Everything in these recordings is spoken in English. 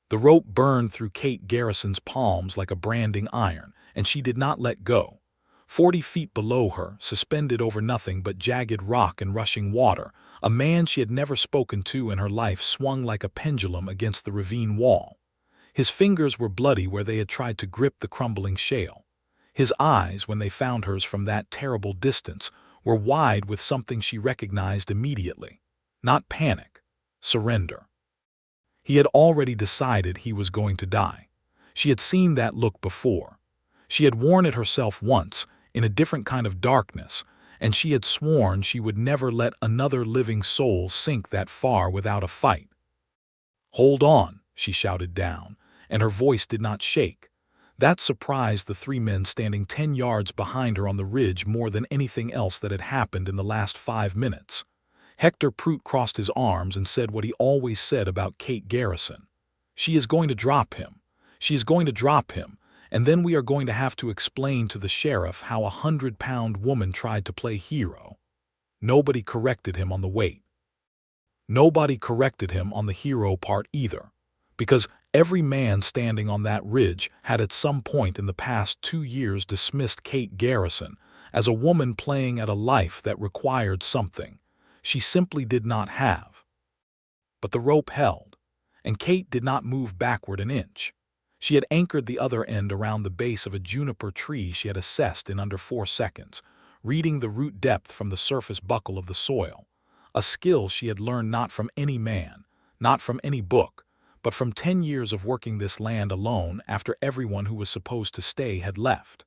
The rope burned through Kate Garrison's palms like a branding iron, and she did not let go. 40 feet below her, suspended over nothing but jagged rock and rushing water, a man she had never spoken to in her life swung like a pendulum against the ravine wall. His fingers were bloody where they had tried to grip the crumbling shale. His eyes, when they found hers from that terrible distance, were wide with something she recognized immediately. Not panic, surrender. He had already decided he was going to die. She had seen that look before. She had worn it herself once, in a different kind of darkness, and she had sworn she would never let another living soul sink that far without a fight. "Hold on," she shouted down, and her voice did not shake. That surprised the 3 men standing 10 yards behind her on the ridge more than anything else that had happened in the last 5 minutes. Hector Prout crossed his arms and said what he always said about Kate Garrison. "She is going to drop him. She is going to drop him, and then we are going to have to explain to the sheriff how a 100-pound woman tried to play hero." Nobody corrected him on the weight. Nobody corrected him on the hero part either, because every man standing on that ridge had at some point in the past 2 years dismissed Kate Garrison as a woman playing at a life that required something she simply did not have. But the rope held, and Kate did not move backward an inch. She had anchored the other end around the base of a juniper tree she had assessed in under 4 seconds, reading the root depth from the surface buckle of the soil, a skill she had learned not from any man, not from any book, but from 10 years of working this land alone after everyone who was supposed to stay had left.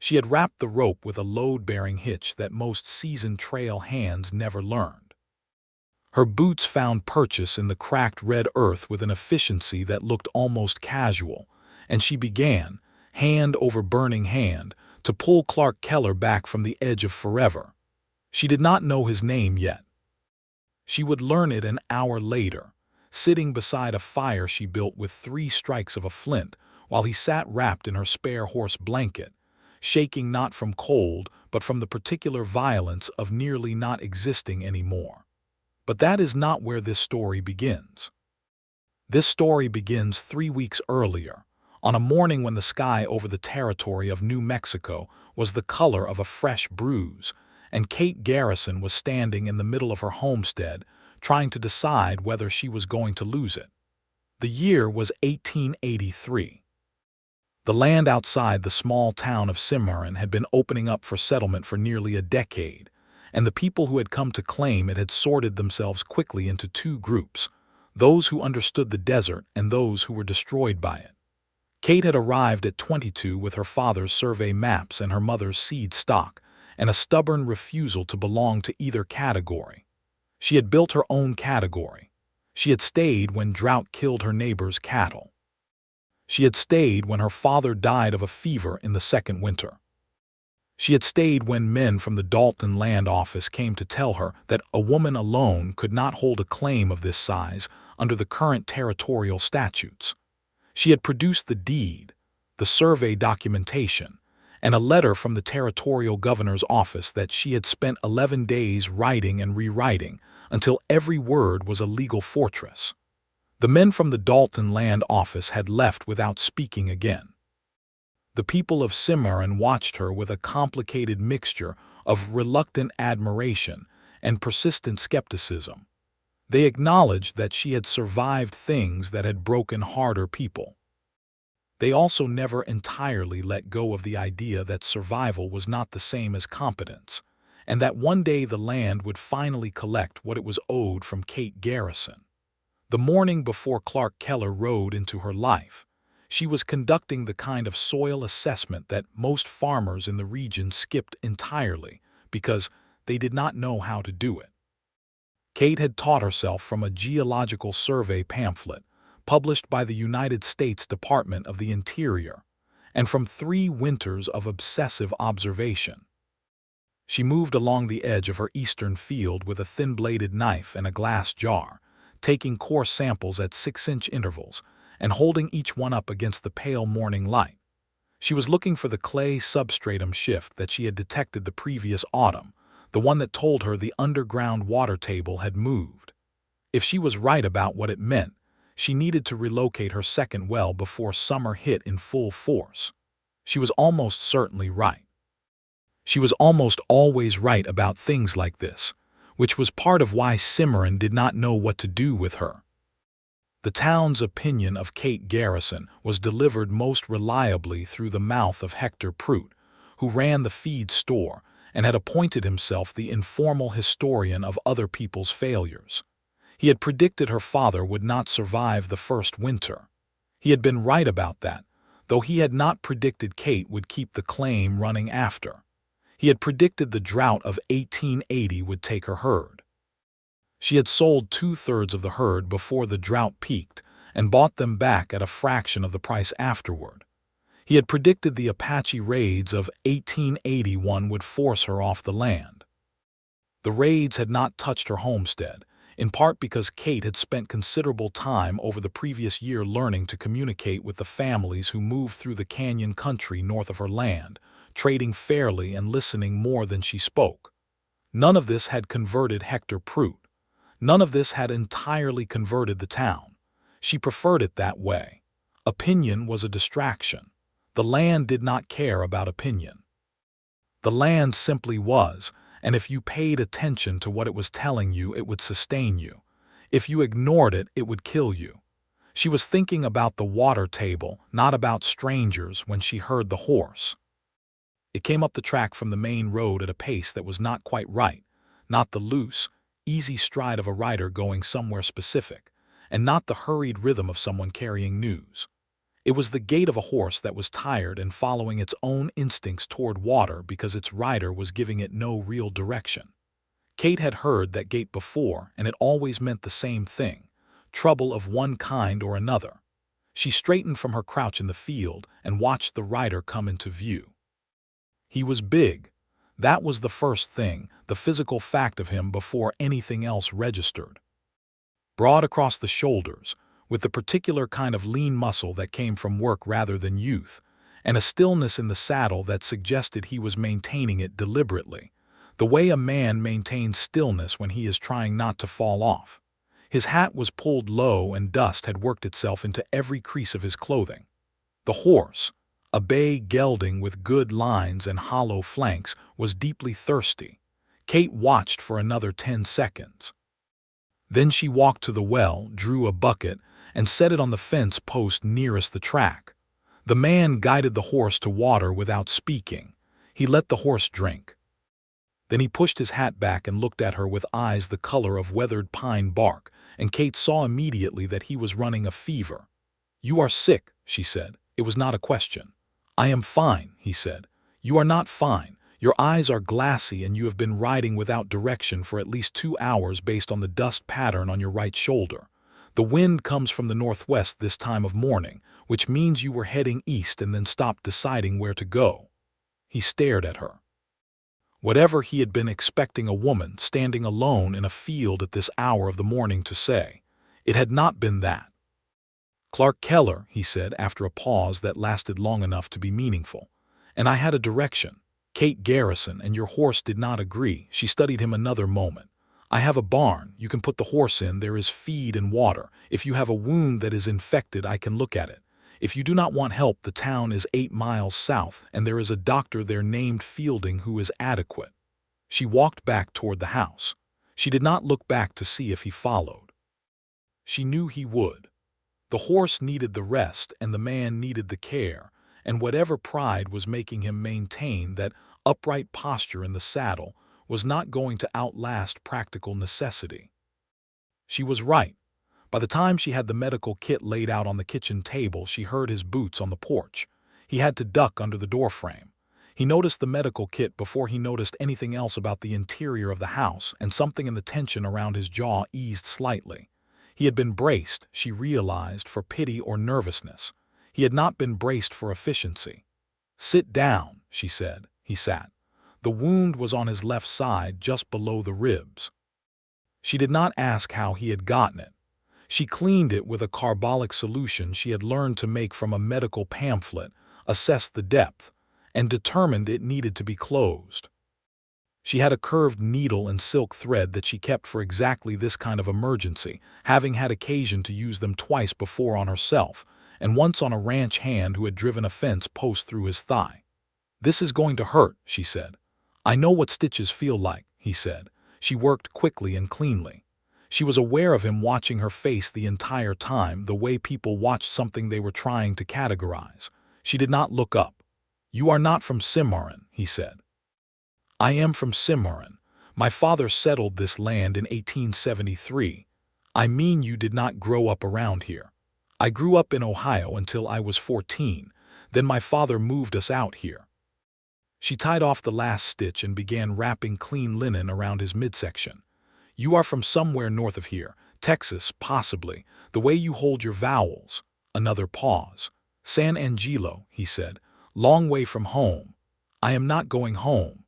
She had wrapped the rope with a load-bearing hitch that most seasoned trail hands never learned. Her boots found purchase in the cracked red earth with an efficiency that looked almost casual, and she began, hand over burning hand, to pull Clark Keller back from the edge of forever. She did not know his name yet. She would learn it an hour later, sitting beside a fire she built with 3 strikes of a flint, while he sat wrapped in her spare horse blanket, shaking not from cold but from the particular violence of nearly not existing anymore. But that is not where this story begins. This story begins 3 weeks earlier, on a morning when the sky over the territory of New Mexico was the color of a fresh bruise, and Kate Garrison was standing in the middle of her homestead, trying to decide whether she was going to lose it. The year was 1883. The land outside the small town of Cimarron had been opening up for settlement for nearly a decade, and the people who had come to claim it had sorted themselves quickly into 2 groups, those who understood the desert and those who were destroyed by it. Kate had arrived at 22 with her father's survey maps and her mother's seed stock, and a stubborn refusal to belong to either category. She had built her own category. She had stayed when drought killed her neighbor's cattle. She had stayed when her father died of a fever in the second winter. She had stayed when men from the Dalton Land Office came to tell her that a woman alone could not hold a claim of this size under the current territorial statutes. She had produced the deed, the survey documentation, and a letter from the territorial governor's office that she had spent 11 days writing and rewriting until every word was a legal fortress. The men from the Dalton Land Office had left without speaking again. The people of Cimarron watched her with a complicated mixture of reluctant admiration and persistent skepticism. They acknowledged that she had survived things that had broken harder people. They also never entirely let go of the idea that survival was not the same as competence, and that one day the land would finally collect what it was owed from Kate Garrison. The morning before Clark Keller rode into her life, she was conducting the kind of soil assessment that most farmers in the region skipped entirely because they did not know how to do it. Kate had taught herself from a geological survey pamphlet published by the United States Department of the Interior, and from 3 winters of obsessive observation. She moved along the edge of her eastern field with a thin-bladed knife and a glass jar, taking coarse samples at 6-inch intervals and holding each one up against the pale morning light. She was looking for the clay substratum shift that she had detected the previous autumn, the one that told her the underground water table had moved. If she was right about what it meant, She needed to relocate her second well before summer hit in full force. She was almost certainly right. She was almost always right about things like this, which was part of why Cimarron did not know what to do with her. The town's opinion of Kate Garrison was delivered most reliably through the mouth of Hector Prout, who ran the feed store and had appointed himself the informal historian of other people's failures. He had predicted her father would not survive the first winter. He had been right about that, though he had not predicted Kate would keep the claim running after. He had predicted the drought of 1880 would take her herd. She had sold 2/3 of the herd before the drought peaked and bought them back at a fraction of the price afterward. He had predicted the Apache raids of 1881 would force her off the land. The raids had not touched her homestead, in part because Kate had spent considerable time over the previous year learning to communicate with the families who moved through the canyon country north of her land, trading fairly and listening more than she spoke. None of this had converted Hector Prout. None of this had entirely converted the town. She preferred it that way. Opinion was a distraction. The land did not care about opinion. The land simply was, and if you paid attention to what it was telling you, it would sustain you. If you ignored it, it would kill you. She was thinking about the water table, not about strangers, when she heard the horse. It came up the track from the main road at a pace that was not quite right, not the loose, easy stride of a rider going somewhere specific, and not the hurried rhythm of someone carrying news. It was the gait of a horse that was tired and following its own instincts toward water because its rider was giving it no real direction. Kate had heard that gait before, and it always meant the same thing, trouble of one kind or another. She straightened from her crouch in the field and watched the rider come into view. He was big. That was the first thing, the physical fact of him before anything else registered. Broad across the shoulders, with the particular kind of lean muscle that came from work rather than youth, and a stillness in the saddle that suggested he was maintaining it deliberately, the way a man maintains stillness when he is trying not to fall off. His hat was pulled low and dust had worked itself into every crease of his clothing. The horse, a bay gelding with good lines and hollow flanks, was deeply thirsty. Kate watched for another 10 seconds. Then she walked to the well, drew a bucket, and set it on the fence post nearest the track. The man guided the horse to water without speaking. He let the horse drink. Then he pushed his hat back and looked at her with eyes the color of weathered pine bark, and Kate saw immediately that he was running a fever. "You are sick," she said. It was not a question. "I am fine," he said. "You are not fine. Your eyes are glassy and you have been riding without direction for at least 2 hours based on the dust pattern on your right shoulder. The wind comes from the northwest this time of morning, which means you were heading east and then stopped deciding where to go." He stared at her. Whatever he had been expecting a woman standing alone in a field at this hour of the morning to say, it had not been that. "Clark Keller," he said after a pause that lasted long enough to be meaningful. "And I had a direction. Kate Garrison and your horse did not agree." She studied him another moment. "I have a barn. You can put the horse in. There is feed and water. If you have a wound that is infected, I can look at it. If you do not want help, the town is 8 miles south, and there is a doctor there named Fielding who is adequate." She walked back toward the house. She did not look back to see if he followed. She knew he would. The horse needed the rest and the man needed the care, and whatever pride was making him maintain that upright posture in the saddle was not going to outlast practical necessity. She was right. By the time she had the medical kit laid out on the kitchen table, she heard his boots on the porch. He had to duck under the doorframe. He noticed the medical kit before he noticed anything else about the interior of the house, and something in the tension around his jaw eased slightly. He had been braced, she realized, for pity or nervousness. He had not been braced for efficiency. "Sit down," she said. He sat. The wound was on his left side, just below the ribs. She did not ask how he had gotten it. She cleaned it with a carbolic solution she had learned to make from a medical pamphlet, assessed the depth, and determined it needed to be closed. She had a curved needle and silk thread that she kept for exactly this kind of emergency, having had occasion to use them twice before on herself, and once on a ranch hand who had driven a fence post through his thigh. "This is going to hurt," she said. "I know what stitches feel like," he said. She worked quickly and cleanly. She was aware of him watching her face the entire time, the way people watched something they were trying to categorize. She did not look up. "You are not from Cimarron," he said. "I am from Cimarron. My father settled this land in 1873. I mean, you did not grow up around here. I grew up in Ohio until I was 14. Then my father moved us out here." She tied off the last stitch and began wrapping clean linen around his midsection. "You are from somewhere north of here, Texas, possibly, the way you hold your vowels." Another pause. "San Angelo," he said. "Long way from home." "I am not going home."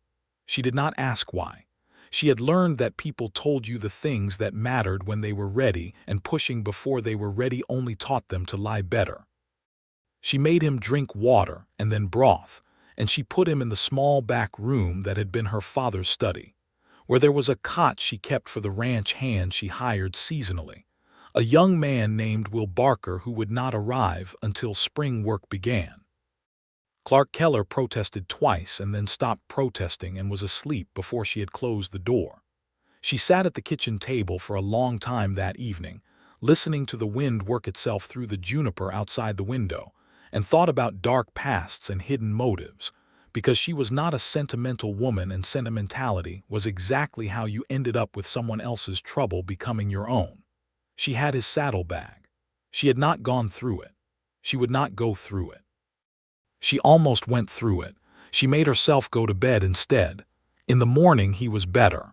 She did not ask why. She had learned that people told you the things that mattered when they were ready, and pushing before they were ready only taught them to lie better. She made him drink water and then broth, and she put him in the small back room that had been her father's study, where there was a cot she kept for the ranch hand she hired seasonally, a young man named Will Barker who would not arrive until spring work began. Clark Keller protested twice and then stopped protesting and was asleep before she had closed the door. She sat at the kitchen table for a long time that evening, listening to the wind work itself through the juniper outside the window, and thought about dark pasts and hidden motives, because she was not a sentimental woman, and sentimentality was exactly how you ended up with someone else's trouble becoming your own. She had his saddlebag. She had not gone through it. She would not go through it. She almost went through it. She made herself go to bed instead. In the morning he was better.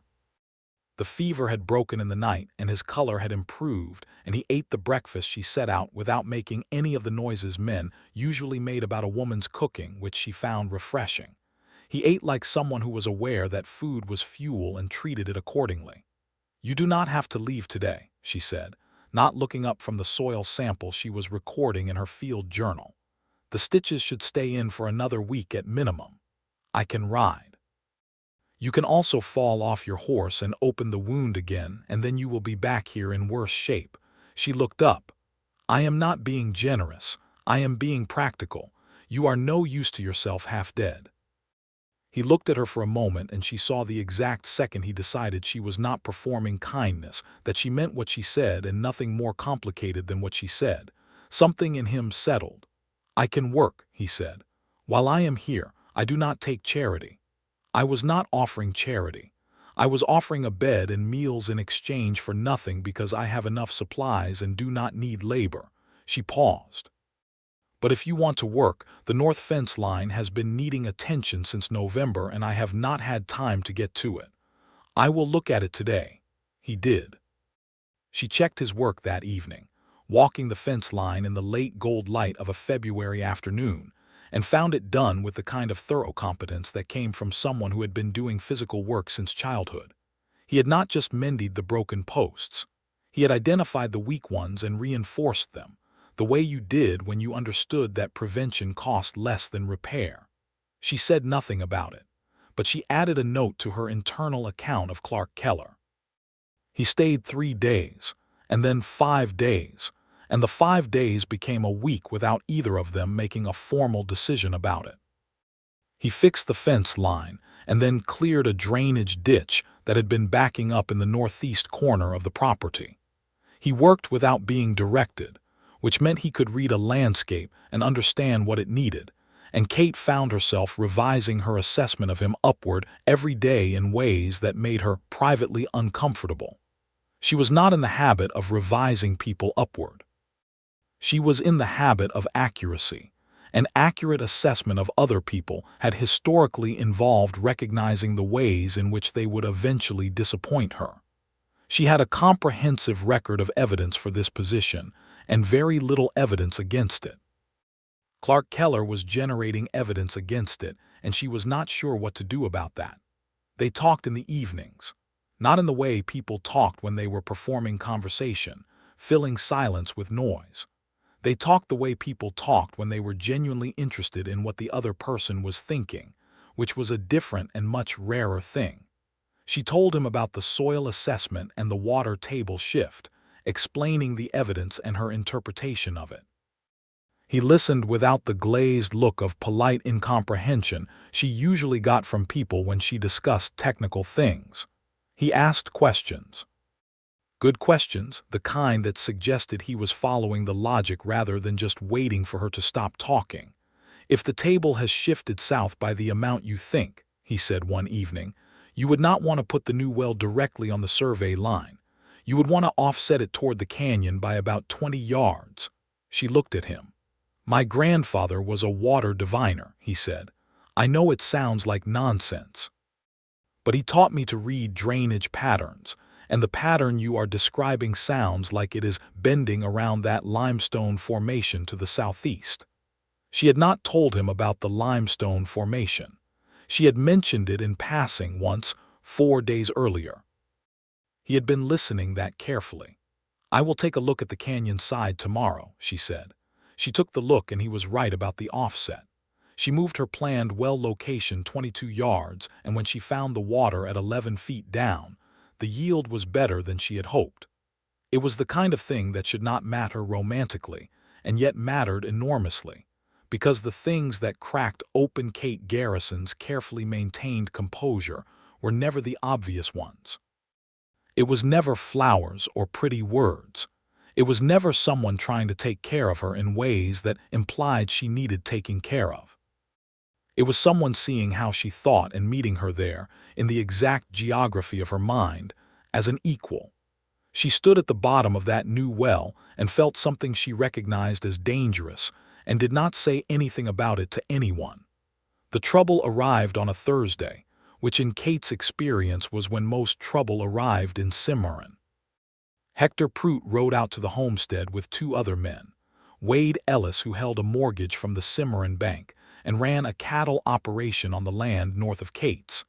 The fever had broken in the night, and his color had improved, and he ate the breakfast she set out without making any of the noises men usually made about a woman's cooking, which she found refreshing. He ate like someone who was aware that food was fuel and treated it accordingly. "You do not have to leave today," she said, not looking up from the soil sample she was recording in her field journal. "The stitches should stay in for another week at minimum. I can ride. You can also fall off your horse and open the wound again, and then you will be back here in worse shape." She looked up. "I am not being generous. I am being practical. You are no use to yourself half dead." He looked at her for a moment, and she saw the exact second he decided she was not performing kindness, that she meant what she said and nothing more complicated than what she said. Something in him settled. "I can work," he said. "While I am here, I do not take charity." "I was not offering charity. I was offering a bed and meals in exchange for nothing, because I have enough supplies and do not need labor." She paused. "But if you want to work, the north fence line has been needing attention since November, and I have not had time to get to it. I will look at it today." He did. She checked his work that evening, walking the fence line in the late gold light of a February afternoon, and found it done with the kind of thorough competence that came from someone who had been doing physical work since childhood. He had not just mended the broken posts. He had identified the weak ones and reinforced them, the way you did when you understood that prevention cost less than repair. She said nothing about it, but she added a note to her internal account of Clark Keller. He stayed 3 days, and then 5 days, and the 5 days became a week without either of them making a formal decision about it. He fixed the fence line and then cleared a drainage ditch that had been backing up in the northeast corner of the property. He worked without being directed, which meant he could read a landscape and understand what it needed, and Kate found herself revising her assessment of him upward every day in ways that made her privately uncomfortable. She was not in the habit of revising people upward. She was in the habit of accuracy. An accurate assessment of other people had historically involved recognizing the ways in which they would eventually disappoint her. She had a comprehensive record of evidence for this position, and very little evidence against it. Clark Keller was generating evidence against it, and she was not sure what to do about that. They talked in the evenings, not in the way people talked when they were performing conversation, filling silence with noise. They talked the way people talked when they were genuinely interested in what the other person was thinking, which was a different and much rarer thing. She told him about the soil assessment and the water table shift, explaining the evidence and her interpretation of it. He listened without the glazed look of polite incomprehension she usually got from people when she discussed technical things. He asked questions. Good questions, the kind that suggested he was following the logic rather than just waiting for her to stop talking. "If the table has shifted south by the amount you think," he said one evening, "you would not want to put the new well directly on the survey line. You would want to offset it toward the canyon by about 20 yards. She looked at him. "My grandfather was a water diviner," he said. "I know it sounds like nonsense. But he taught me to read drainage patterns, and the pattern you are describing sounds like it is bending around that limestone formation to the southeast." She had not told him about the limestone formation. She had mentioned it in passing once, 4 days earlier. He had been listening that carefully. "I will take a look at the canyon side tomorrow," she said. She took the look and he was right about the offset. She moved her planned well location 22 yards, and when she found the water at 11 feet down, the yield was better than she had hoped. It was the kind of thing that should not matter romantically, and yet mattered enormously, because the things that cracked open Kate Garrison's carefully maintained composure were never the obvious ones. It was never flowers or pretty words. It was never someone trying to take care of her in ways that implied she needed taking care of. It was someone seeing how she thought and meeting her there, in the exact geography of her mind, as an equal. She stood at the bottom of that new well and felt something she recognized as dangerous, and did not say anything about it to anyone. The trouble arrived on a Thursday, which in Kate's experience was when most trouble arrived in Cimarron. Hector Prout rode out to the homestead with 2 other men, Wade Ellis, who held a mortgage from the Cimarron Bank and ran a cattle operation on the land north of Kate's,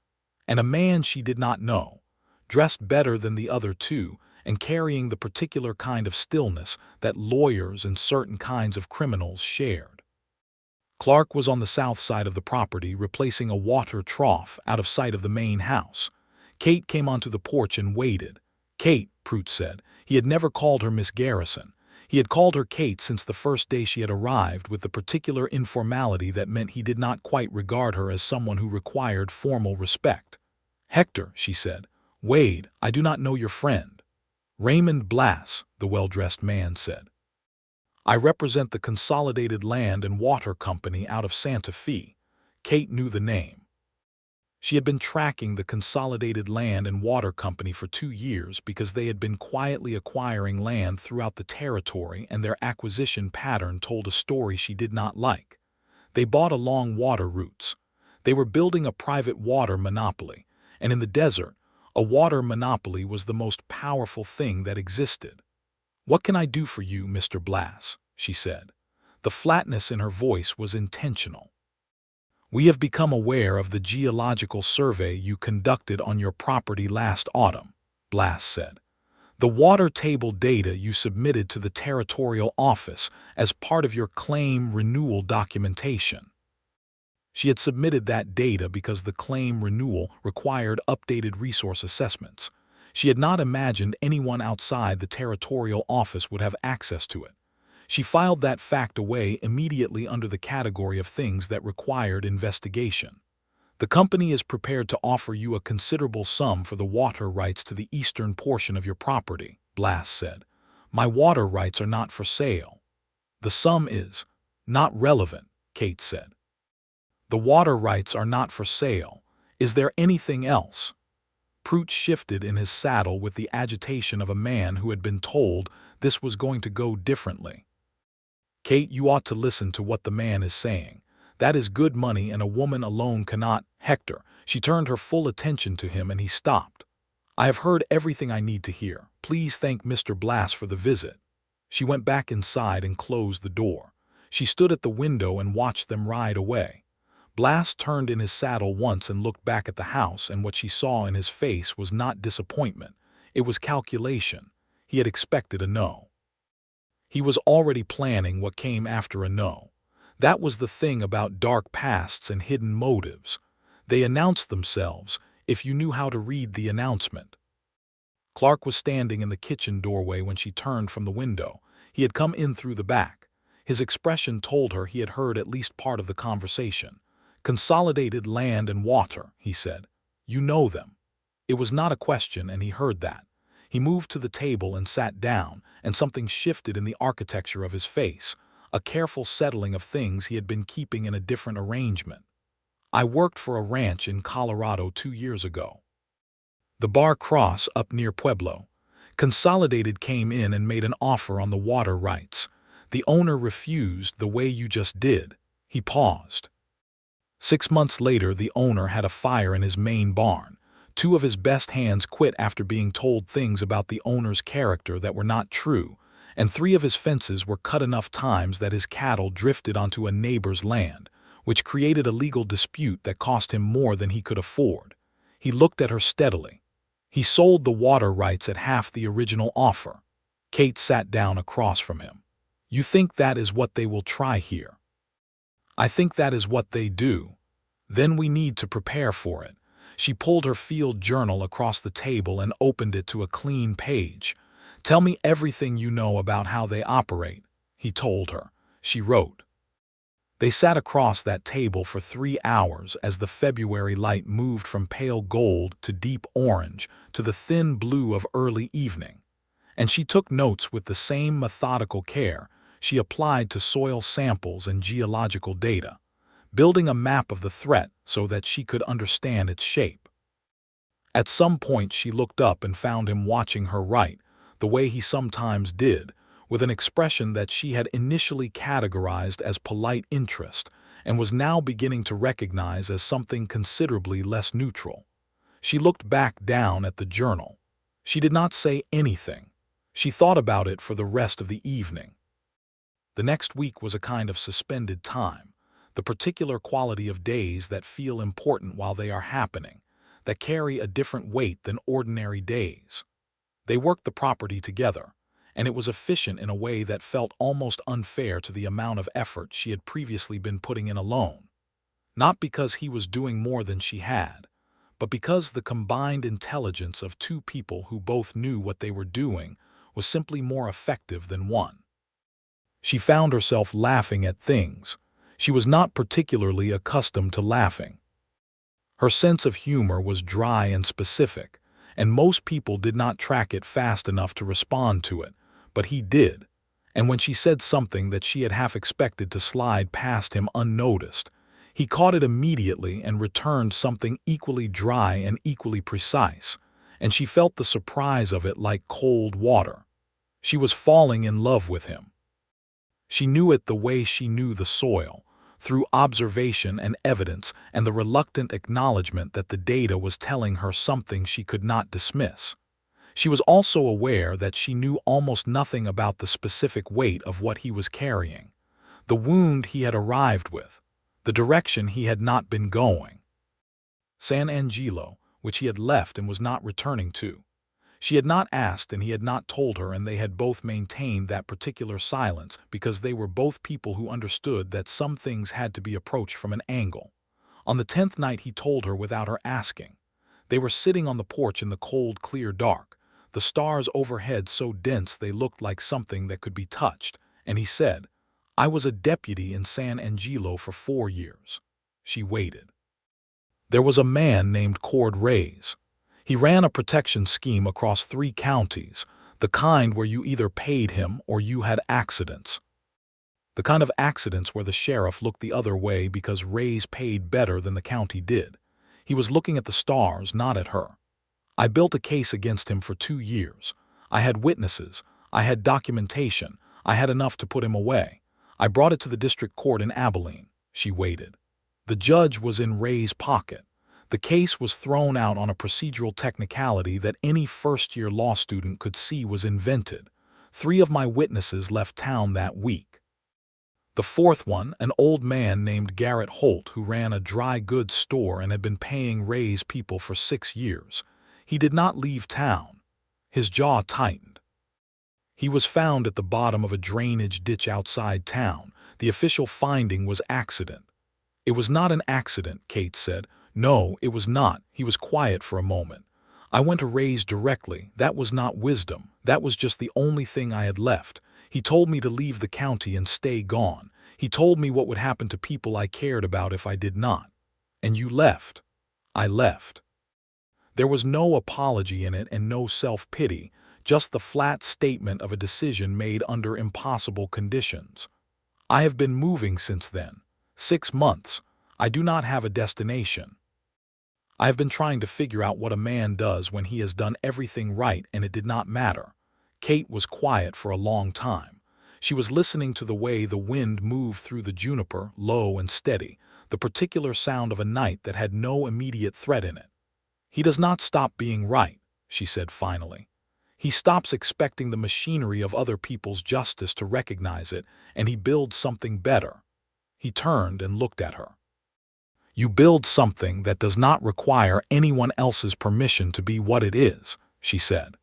and a man she did not know, dressed better than the other 2 and carrying the particular kind of stillness that lawyers and certain kinds of criminals shared. Clark was on the south side of the property, replacing a water trough out of sight of the main house. Kate came onto the porch and waited. "Kate," Prout said. He had never called her Miss Garrison. He had called her Kate since the first day she had arrived, with the particular informality that meant he did not quite regard her as someone who required formal respect. "Hector," she said. "Wade, I do not know your friend." "Raymond Blass," the well-dressed man said. "I represent the Consolidated Land and Water Company out of Santa Fe." Kate knew the name. She had been tracking the Consolidated Land and Water Company for 2 years because they had been quietly acquiring land throughout the territory, and their acquisition pattern told a story she did not like. They bought along water routes. They were building a private water monopoly, and in the desert, a water monopoly was the most powerful thing that existed. "What can I do for you, Mr. Blass?" she said. The flatness in her voice was intentional. "We have become aware of the geological survey you conducted on your property last autumn," Blass said. "The water table data you submitted to the territorial office as part of your claim renewal documentation." She had submitted that data because the claim renewal required updated resource assessments. She had not imagined anyone outside the territorial office would have access to it. She filed that fact away immediately under the category of things that required investigation. "The company is prepared to offer you a considerable sum for the water rights to the eastern portion of your property," Blass said. "My water rights are not for sale." "The sum is not relevant," Kate said. "The water rights are not for sale. Is there anything else?" Prout shifted in his saddle with the agitation of a man who had been told this was going to go differently. "Kate, you ought to listen to what the man is saying. That is good money, and a woman alone cannot—" "Hector." She turned her full attention to him and he stopped. "I have heard everything I need to hear. Please thank Mr. Blass for the visit." She went back inside and closed the door. She stood at the window and watched them ride away. Blass turned in his saddle once and looked back at the house, and what she saw in his face was not disappointment. It was calculation. He had expected a no. He was already planning what came after a no. That was the thing about dark pasts and hidden motives. They announced themselves, if you knew how to read the announcement." Clark was standing in the kitchen doorway when she turned from the window. He had come in through the back. His expression told her he had heard at least part of the conversation. "Consolidated Land and Water," he said. "You know them." It was not a question, and he heard that. He moved to the table and sat down, and something shifted in the architecture of his face, a careful settling of things he had been keeping in a different arrangement. "I worked for a ranch in Colorado 2 years ago. The Bar Cross up near Pueblo. Consolidated came in and made an offer on the water rights. The owner refused the way you just did." He paused. 6 months later, the owner had a fire in his main barn. 2 of his best hands quit after being told things about the owner's character that were not true, and 3 of his fences were cut enough times that his cattle drifted onto a neighbor's land, which created a legal dispute that cost him more than he could afford. He looked at her steadily. "He sold the water rights at half the original offer." Kate sat down across from him. "You think that is what they will try here?" "I think that is what they do. Then we need to prepare for it." She pulled her field journal across the table and opened it to a clean page. "Tell me everything you know about how they operate," he told her. She wrote. They sat across that table for 3 hours as the February light moved from pale gold to deep orange to the thin blue of early evening. And she took notes with the same methodical care she applied to soil samples and geological data, building a map of the threat so that she could understand its shape. At some point she looked up and found him watching her write, the way he sometimes did, with an expression that she had initially categorized as polite interest and was now beginning to recognize as something considerably less neutral. She looked back down at the journal. She did not say anything. She thought about it for the rest of the evening. The next week was a kind of suspended time, the particular quality of days that feel important while they are happening, that carry a different weight than ordinary days. They worked the property together, and it was efficient in a way that felt almost unfair to the amount of effort she had previously been putting in alone. Not because he was doing more than she had, but because the combined intelligence of 2 people who both knew what they were doing was simply more effective than one. She found herself laughing at things. She was not particularly accustomed to laughing. Her sense of humor was dry and specific, and most people did not track it fast enough to respond to it, but he did. And when she said something that she had half expected to slide past him unnoticed, he caught it immediately and returned something equally dry and equally precise, and she felt the surprise of it like cold water. She was falling in love with him. She knew it the way she knew the soil, through observation and evidence and the reluctant acknowledgement that the data was telling her something she could not dismiss. She was also aware that she knew almost nothing about the specific weight of what he was carrying, the wound he had arrived with, the direction he had not been going. San Angelo, which he had left and was not returning to. She had not asked and he had not told her, and they had both maintained that particular silence because they were both people who understood that some things had to be approached from an angle. On the 10th night he told her without her asking. They were sitting on the porch in the cold, clear dark, the stars overhead so dense they looked like something that could be touched, and he said, "I was a deputy in San Angelo for 4 years. She waited. "There was a man named Cord Reyes. He ran a protection scheme across 3 counties, the kind where you either paid him or you had accidents. The kind of accidents where the sheriff looked the other way because Reyes paid better than the county did. He was looking at the stars, not at her. I built a case against him for 2 years. I had witnesses. I had documentation. I had enough to put him away. I brought it to the district court in Abilene." She waited. The judge was in Rey's pocket. The case was thrown out on a procedural technicality that any first-year law student could see was invented. 3 of my witnesses left town that week. The 4th one, an old man named Garrett Holt, who ran a dry goods store and had been paying Rey's people for 6 years. He did not leave town. His jaw tightened. He was found at the bottom of a drainage ditch outside town. The official finding was accident. "It was not an accident," Kate said. No, it was not. He was quiet for a moment. I went to raise directly. That was not wisdom. That was just the only thing I had left. He told me to leave the county and stay gone. He told me what would happen to people I cared about if I did not. And you left. I left. There was no apology in it and no self-pity, just the flat statement of a decision made under impossible conditions. I have been moving since then. 6 months. I do not have a destination. I have been trying to figure out what a man does when he has done everything right and it did not matter. Kate was quiet for a long time. She was listening to the way the wind moved through the juniper, low and steady, the particular sound of a night that had no immediate threat in it. He does not stop being right, she said finally. He stops expecting the machinery of other people's justice to recognize it, and he builds something better. He turned and looked at her. You build something that does not require anyone else's permission to be what it is, she said.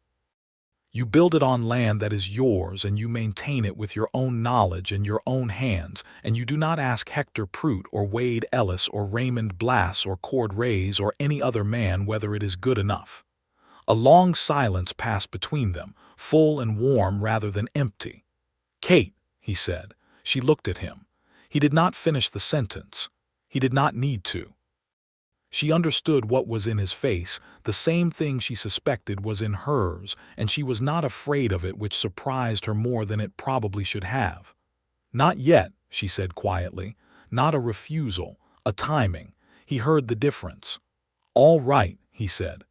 You build it on land that is yours and you maintain it with your own knowledge and your own hands, and you do not ask Hector Prout or Wade Ellis or Raymond Blass or Cord Reyes or any other man whether it is good enough. A long silence passed between them, full and warm rather than empty. Kate, he said. She looked at him. He did not finish the sentence. He did not need to. She understood what was in his face, the same thing she suspected was in hers, and she was not afraid of it, which surprised her more than it probably should have. Not yet, she said quietly. Not a refusal, a timing. He heard the difference. All right, he said.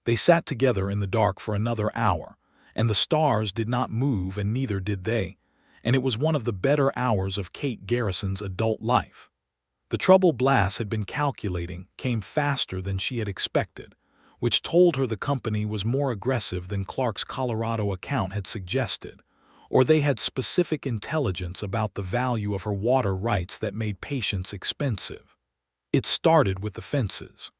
They sat together in the dark for another hour, and the stars did not move and neither did they, and it was one of the better hours of Kate Garrison's adult life. The trouble Blass had been calculating came faster than she had expected, which told her the company was more aggressive than Clark's Colorado account had suggested, or they had specific intelligence about the value of her water rights that made patience expensive. It started with the fences.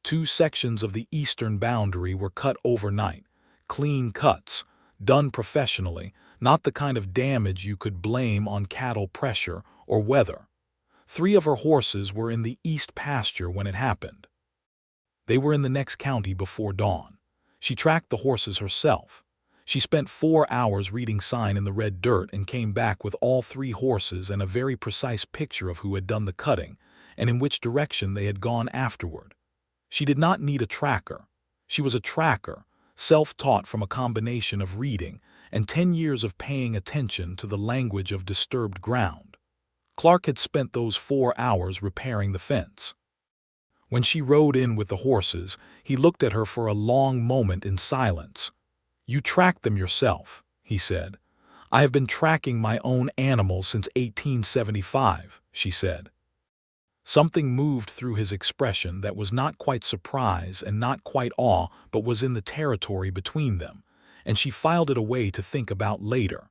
2 sections of the eastern boundary were cut overnight, clean cuts, done professionally, not the kind of damage you could blame on cattle pressure or weather. 3 of her horses were in the east pasture when it happened. They were in the next county before dawn. She tracked the horses herself. She spent 4 hours reading sign in the red dirt and came back with all 3 horses and a very precise picture of who had done the cutting and in which direction they had gone afterward. She did not need a tracker. She was a tracker, self-taught from a combination of reading and 10 years of paying attention to the language of disturbed ground. Clark had spent those 4 hours repairing the fence. When she rode in with the horses, he looked at her for a long moment in silence. You tracked them yourself, he said. I have been tracking my own animals since 1875, she said. Something moved through his expression that was not quite surprise and not quite awe, but was in the territory between them, and she filed it away to think about later.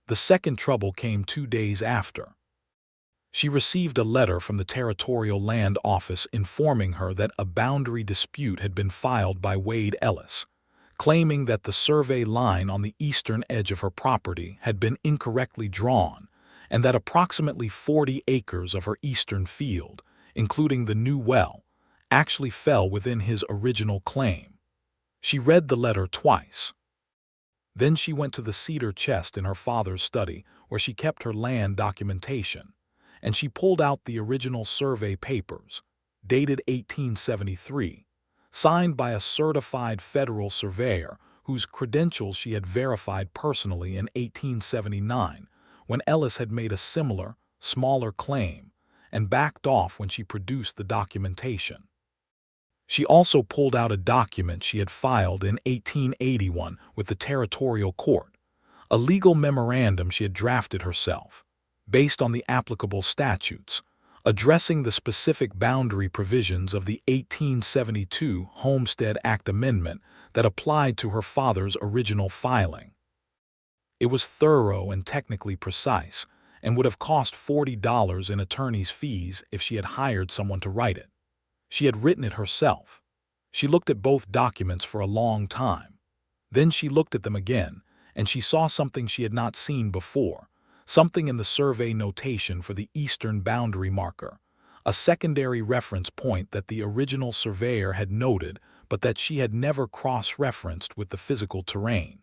The second trouble came 2 days after. She received a letter from the Territorial Land Office informing her that a boundary dispute had been filed by Wade Ellis, claiming that the survey line on the eastern edge of her property had been incorrectly drawn and that approximately 40 acres of her eastern field, including the new well, actually fell within his original claim. She read the letter twice. Then she went to the cedar chest in her father's study where she kept her land documentation, and she pulled out the original survey papers, dated 1873, signed by a certified federal surveyor whose credentials she had verified personally in 1879 when Ellis had made a similar, smaller claim and backed off when she produced the documentation. She also pulled out a document she had filed in 1881 with the Territorial Court, a legal memorandum she had drafted herself, based on the applicable statutes, addressing the specific boundary provisions of the 1872 Homestead Act Amendment that applied to her father's original filing. It was thorough and technically precise, and would have cost $40 in attorney's fees if she had hired someone to write it. She had written it herself. She looked at both documents for a long time. Then she looked at them again, and she saw something she had not seen before, something in the survey notation for the eastern boundary marker, a secondary reference point that the original surveyor had noted but that she had never cross-referenced with the physical terrain.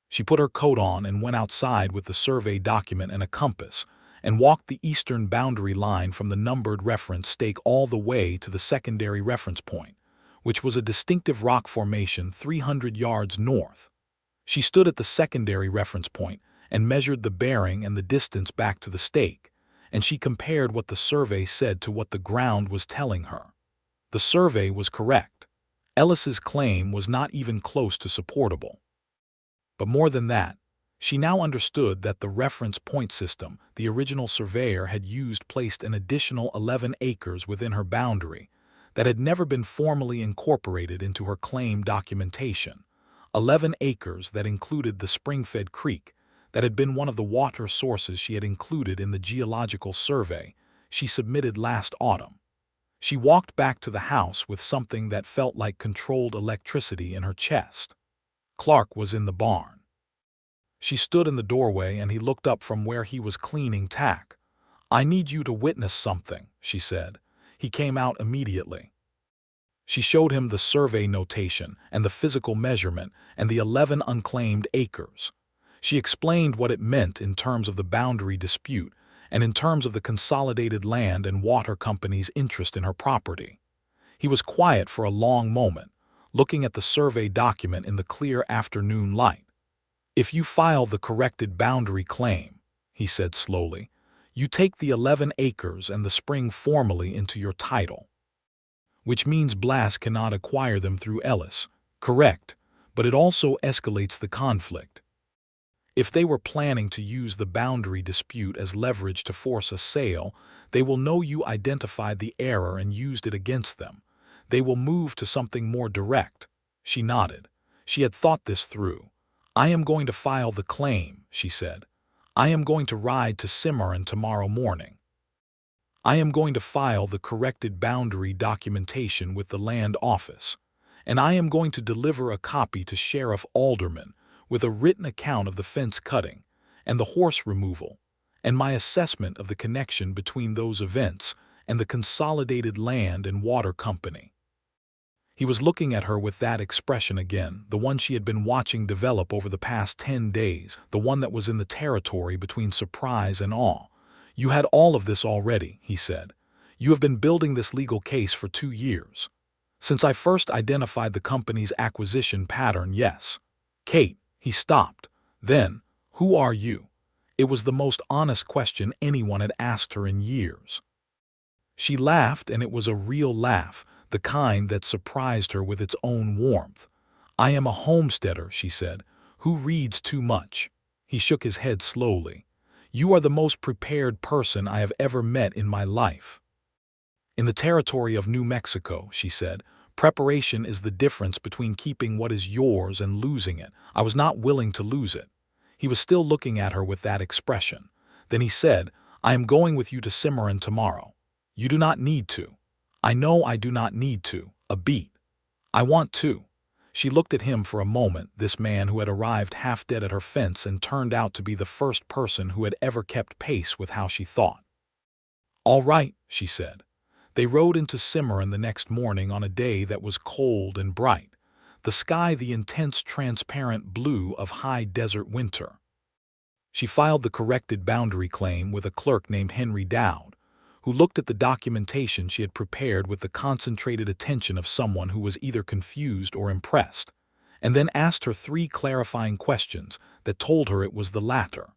She put her coat on and went outside with the survey document and a compass, and walked the eastern boundary line from the numbered reference stake all the way to the secondary reference point, which was a distinctive rock formation 300 yards north. She stood at the secondary reference point and measured the bearing and the distance back to the stake, and she compared what the survey said to what the ground was telling her. The survey was correct. Ellis's claim was not even close to supportable. But more than that, she now understood that the reference point system the original surveyor had used placed an additional 11 acres within her boundary that had never been formally incorporated into her claim documentation. 11 acres that included the spring-fed creek that had been one of the water sources she had included in the geological survey she submitted last autumn. She walked back to the house with something that felt like controlled electricity in her chest. Clark was in the barn. She stood in the doorway and he looked up from where he was cleaning tack. "I need you to witness something," she said. He came out immediately. She showed him the survey notation and the physical measurement and the 11 unclaimed acres. She explained what it meant in terms of the boundary dispute and in terms of the Consolidated Land and Water Company's interest in her property. He was quiet for a long moment, looking at the survey document in the clear afternoon light. "If you file the corrected boundary claim," he said slowly, "you take the 11 acres and the spring formally into your title. Which means Blass cannot acquire them through Ellis, correct, but it also escalates the conflict. If they were planning to use the boundary dispute as leverage to force a sale, they will know you identified the error and used it against them. They will move to something more direct." She nodded. She had thought this through. "I am going to file the claim," she said. "I am going to ride to Cimarron tomorrow morning. I am going to file the corrected boundary documentation with the land office, and I am going to deliver a copy to Sheriff Alderman with a written account of the fence cutting and the horse removal, and my assessment of the connection between those events and the Consolidated Land and Water Company." He was looking at her with that expression again, the one she had been watching develop over the past 10 days, the one that was in the territory between surprise and awe. "You had all of this already," he said. "You have been building this legal case for 2 years. Since I first identified the company's acquisition pattern, yes." "Kate," he stopped. Then, "Who are you?" It was the most honest question anyone had asked her in years. She laughed, and it was a real laugh, the kind that surprised her with its own warmth. "I am a homesteader," she said, "who reads too much." He shook his head slowly. "You are the most prepared person I have ever met in my life." "In the territory of New Mexico," she said, "preparation is the difference between keeping what is yours and losing it. I was not willing to lose it." He was still looking at her with that expression. Then he said, "I am going with you to Cimarron tomorrow." "You do not need to." "I know I do not need to, a beat." "I want to." She looked at him for a moment, this man who had arrived half dead at her fence and turned out to be the first person who had ever kept pace with how she thought. "All right," she said. They rode into Cimarron the next morning on a day that was cold and bright, the sky the intense transparent blue of high desert winter. She filed the corrected boundary claim with a clerk named Henry Dowd, who looked at the documentation she had prepared with the concentrated attention of someone who was either confused or impressed, and then asked her 3 clarifying questions that told her it was the latter.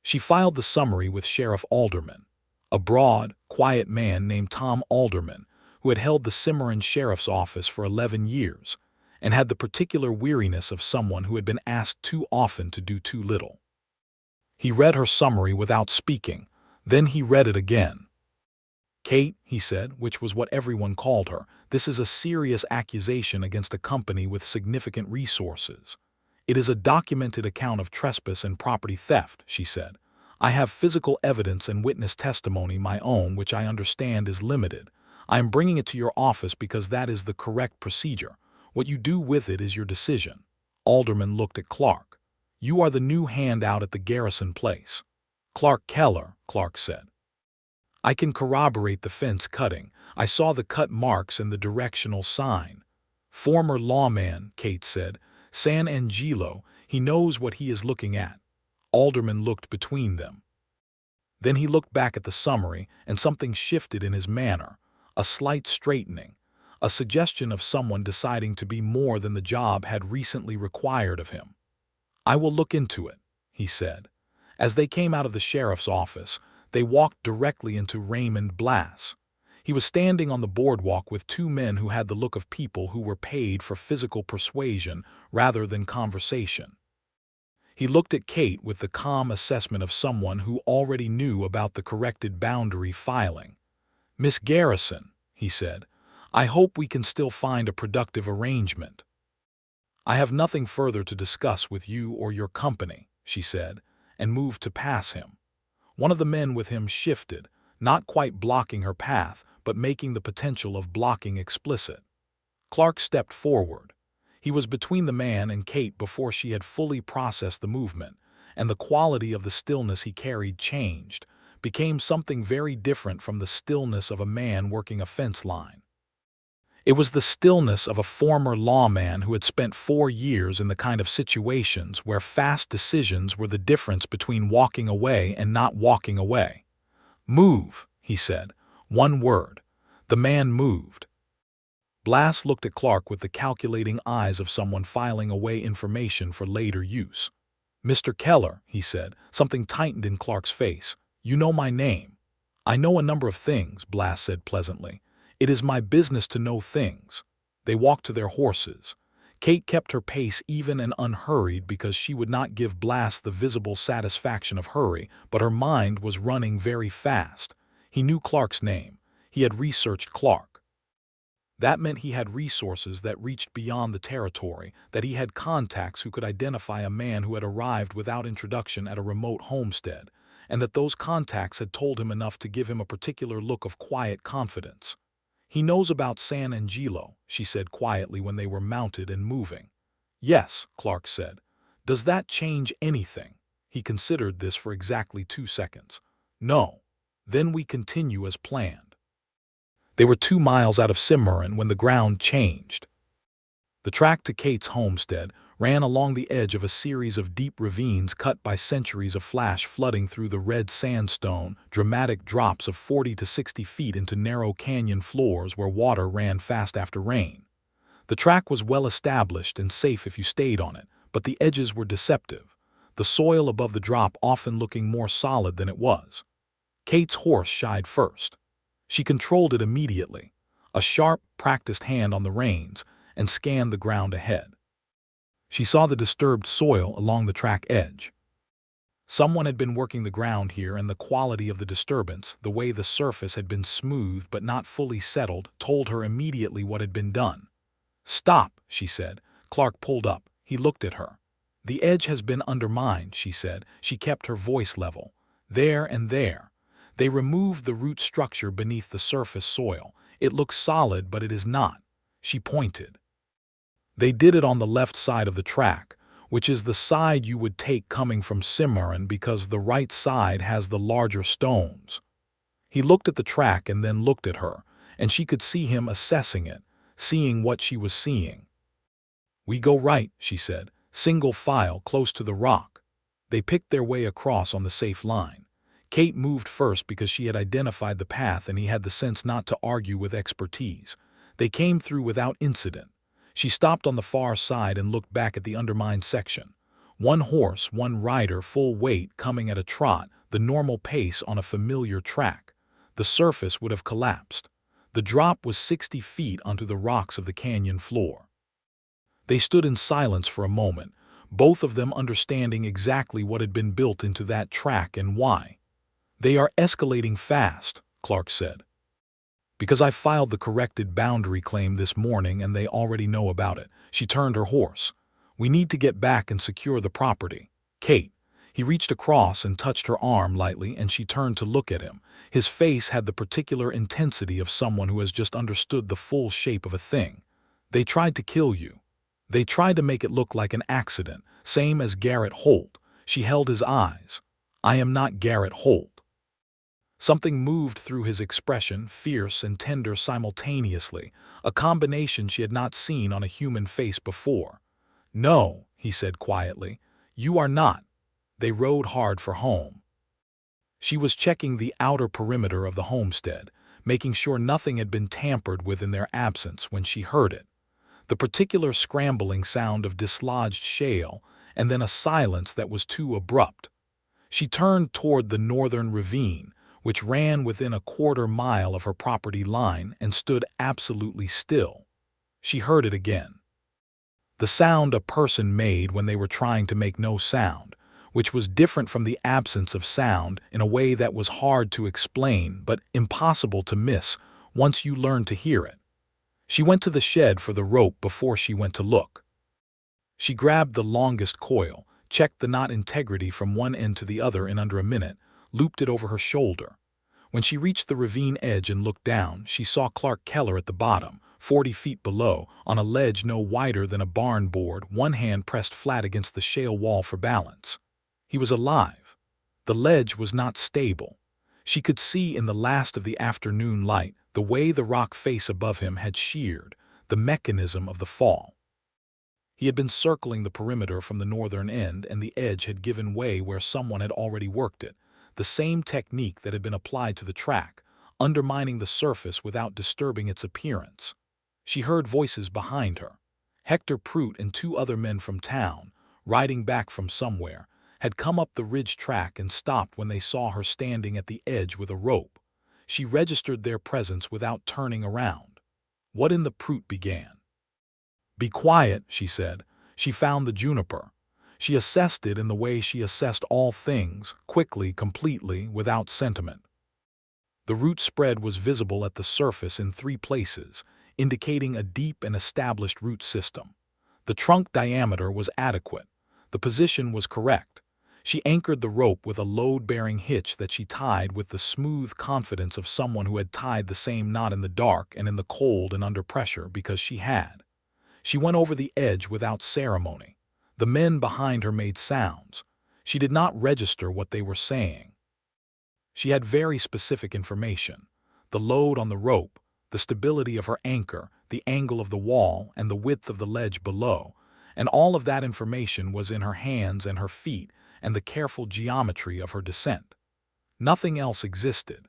She filed the summary with Sheriff Alderman, a broad, quiet man named Tom Alderman, who had held the Cimarron Sheriff's Office for 11 years, and had the particular weariness of someone who had been asked too often to do too little. He read her summary without speaking, then he read it again. "Kate," he said, which was what everyone called her, "this is a serious accusation against a company with significant resources." "It is a documented account of trespass and property theft," she said. "I have physical evidence and witness testimony my own, which I understand is limited. I am bringing it to your office because that is the correct procedure. What you do with it is your decision." Alderman looked at Clark. "You are the new hand out at the Garrison place." "Clark Keller," Clark said. I can corroborate the fence cutting. I saw the cut marks and the directional sign. Former lawman, Kate said. San Angelo, he knows what he is looking at. Alderman looked between them. Then he looked back at the summary, and something shifted in his manner, a slight straightening, a suggestion of someone deciding to be more than the job had recently required of him. I will look into it, he said. As they came out of the sheriff's office, they walked directly into Raymond Blass. He was standing on the boardwalk with two men who had the look of people who were paid for physical persuasion rather than conversation. He looked at Kate with the calm assessment of someone who already knew about the corrected boundary filing. Miss Garrison, he said, I hope we can still find a productive arrangement. I have nothing further to discuss with you or your company, she said, and moved to pass him. One of the men with him shifted, not quite blocking her path, but making the potential of blocking explicit. Clark stepped forward. He was between the man and Kate before she had fully processed the movement, and the quality of the stillness he carried changed, became something very different from the stillness of a man working a fence line. It was the stillness of a former lawman who had spent 4 years in the kind of situations where fast decisions were the difference between walking away and not walking away. Move, he said. One word. The man moved. Blass looked at Clark with the calculating eyes of someone filing away information for later use. Mr. Keller, he said, something tightened in Clark's face. You know my name. I know a number of things, Blass said pleasantly. It is my business to know things. They walked to their horses. Kate kept her pace even and unhurried because she would not give Blass the visible satisfaction of hurry, but her mind was running very fast. He knew Clark's name. He had researched Clark. That meant he had resources that reached beyond the territory, that he had contacts who could identify a man who had arrived without introduction at a remote homestead, and that those contacts had told him enough to give him a particular look of quiet confidence. He knows about San Angelo, she said quietly when they were mounted and moving. Yes, Clark said. Does that change anything? He considered this for exactly 2 seconds. No. Then we continue as planned. They were 2 miles out of Cimarron when the ground changed. The track to Kate's homestead ran along the edge of a series of deep ravines cut by centuries of flash flooding through the red sandstone, dramatic drops of 40 to 60 feet into narrow canyon floors where water ran fast after rain. The track was well established and safe if you stayed on it, but the edges were deceptive, the soil above the drop often looking more solid than it was. Kate's horse shied first. She controlled it immediately, a sharp, practiced hand on the reins, and scanned the ground ahead. She saw the disturbed soil along the track edge. Someone had been working the ground here, and the quality of the disturbance, the way the surface had been smooth but not fully settled, told her immediately what had been done. Stop, she said. Clark pulled up. He looked at her. The edge has been undermined, she said. She kept her voice level. There and there. They removed the root structure beneath the surface soil. It looks solid, but it is not. She pointed. They did it on the left side of the track, which is the side you would take coming from Cimarron because the right side has the larger stones. He looked at the track and then looked at her, and she could see him assessing it, seeing what she was seeing. We go right, she said, single file close to the rock. They picked their way across on the safe line. Kate moved first because she had identified the path and he had the sense not to argue with expertise. They came through without incident. She stopped on the far side and looked back at the undermined section. One horse, one rider, full weight, coming at a trot, the normal pace on a familiar track. The surface would have collapsed. The drop was 60 feet onto the rocks of the canyon floor. They stood in silence for a moment, both of them understanding exactly what had been built into that track and why. They are escalating fast, Clark said. Because I filed the corrected boundary claim this morning and they already know about it. She turned her horse. We need to get back and secure the property. Kate. He reached across and touched her arm lightly, and she turned to look at him. His face had the particular intensity of someone who has just understood the full shape of a thing. They tried to kill you. They tried to make it look like an accident, same as Garrett Holt. She held his eyes. I am not Garrett Holt. Something moved through his expression, fierce and tender simultaneously, a combination she had not seen on a human face before. "No," he said quietly, "you are not." They rode hard for home. She was checking the outer perimeter of the homestead, making sure nothing had been tampered with in their absence when she heard it. The particular scrambling sound of dislodged shale, and then a silence that was too abrupt. She turned toward the northern ravine, which ran within a quarter-mile of her property line, and stood absolutely still. She heard it again. The sound a person made when they were trying to make no sound, which was different from the absence of sound in a way that was hard to explain but impossible to miss once you learned to hear it. She went to the shed for the rope before she went to look. She grabbed the longest coil, checked the knot integrity from one end to the other in under a minute, looped it over her shoulder. When she reached the ravine edge and looked down, she saw Clark Keller at the bottom, 40 feet below, on a ledge no wider than a barn board, one hand pressed flat against the shale wall for balance. He was alive. The ledge was not stable. She could see in the last of the afternoon light the way the rock face above him had sheared, the mechanism of the fall. He had been circling the perimeter from the northern end, and the edge had given way where someone had already worked it, the same technique that had been applied to the track, undermining the surface without disturbing its appearance. She heard voices behind her. Hector Prout and 2 other men from town, riding back from somewhere, had come up the ridge track and stopped when they saw her standing at the edge with a rope. She registered their presence without turning around. What in the Prout began? "Be quiet," she said. She found the juniper. She assessed it in the way she assessed all things, quickly, completely, without sentiment. The root spread was visible at the surface in 3 places, indicating a deep and established root system. The trunk diameter was adequate. The position was correct. She anchored the rope with a load-bearing hitch that she tied with the smooth confidence of someone who had tied the same knot in the dark and in the cold and under pressure, because she had. She went over the edge without ceremony. The men behind her made sounds. She did not register what they were saying. She had very specific information: the load on the rope, the stability of her anchor, the angle of the wall, and the width of the ledge below, and all of that information was in her hands and her feet and the careful geometry of her descent. Nothing else existed.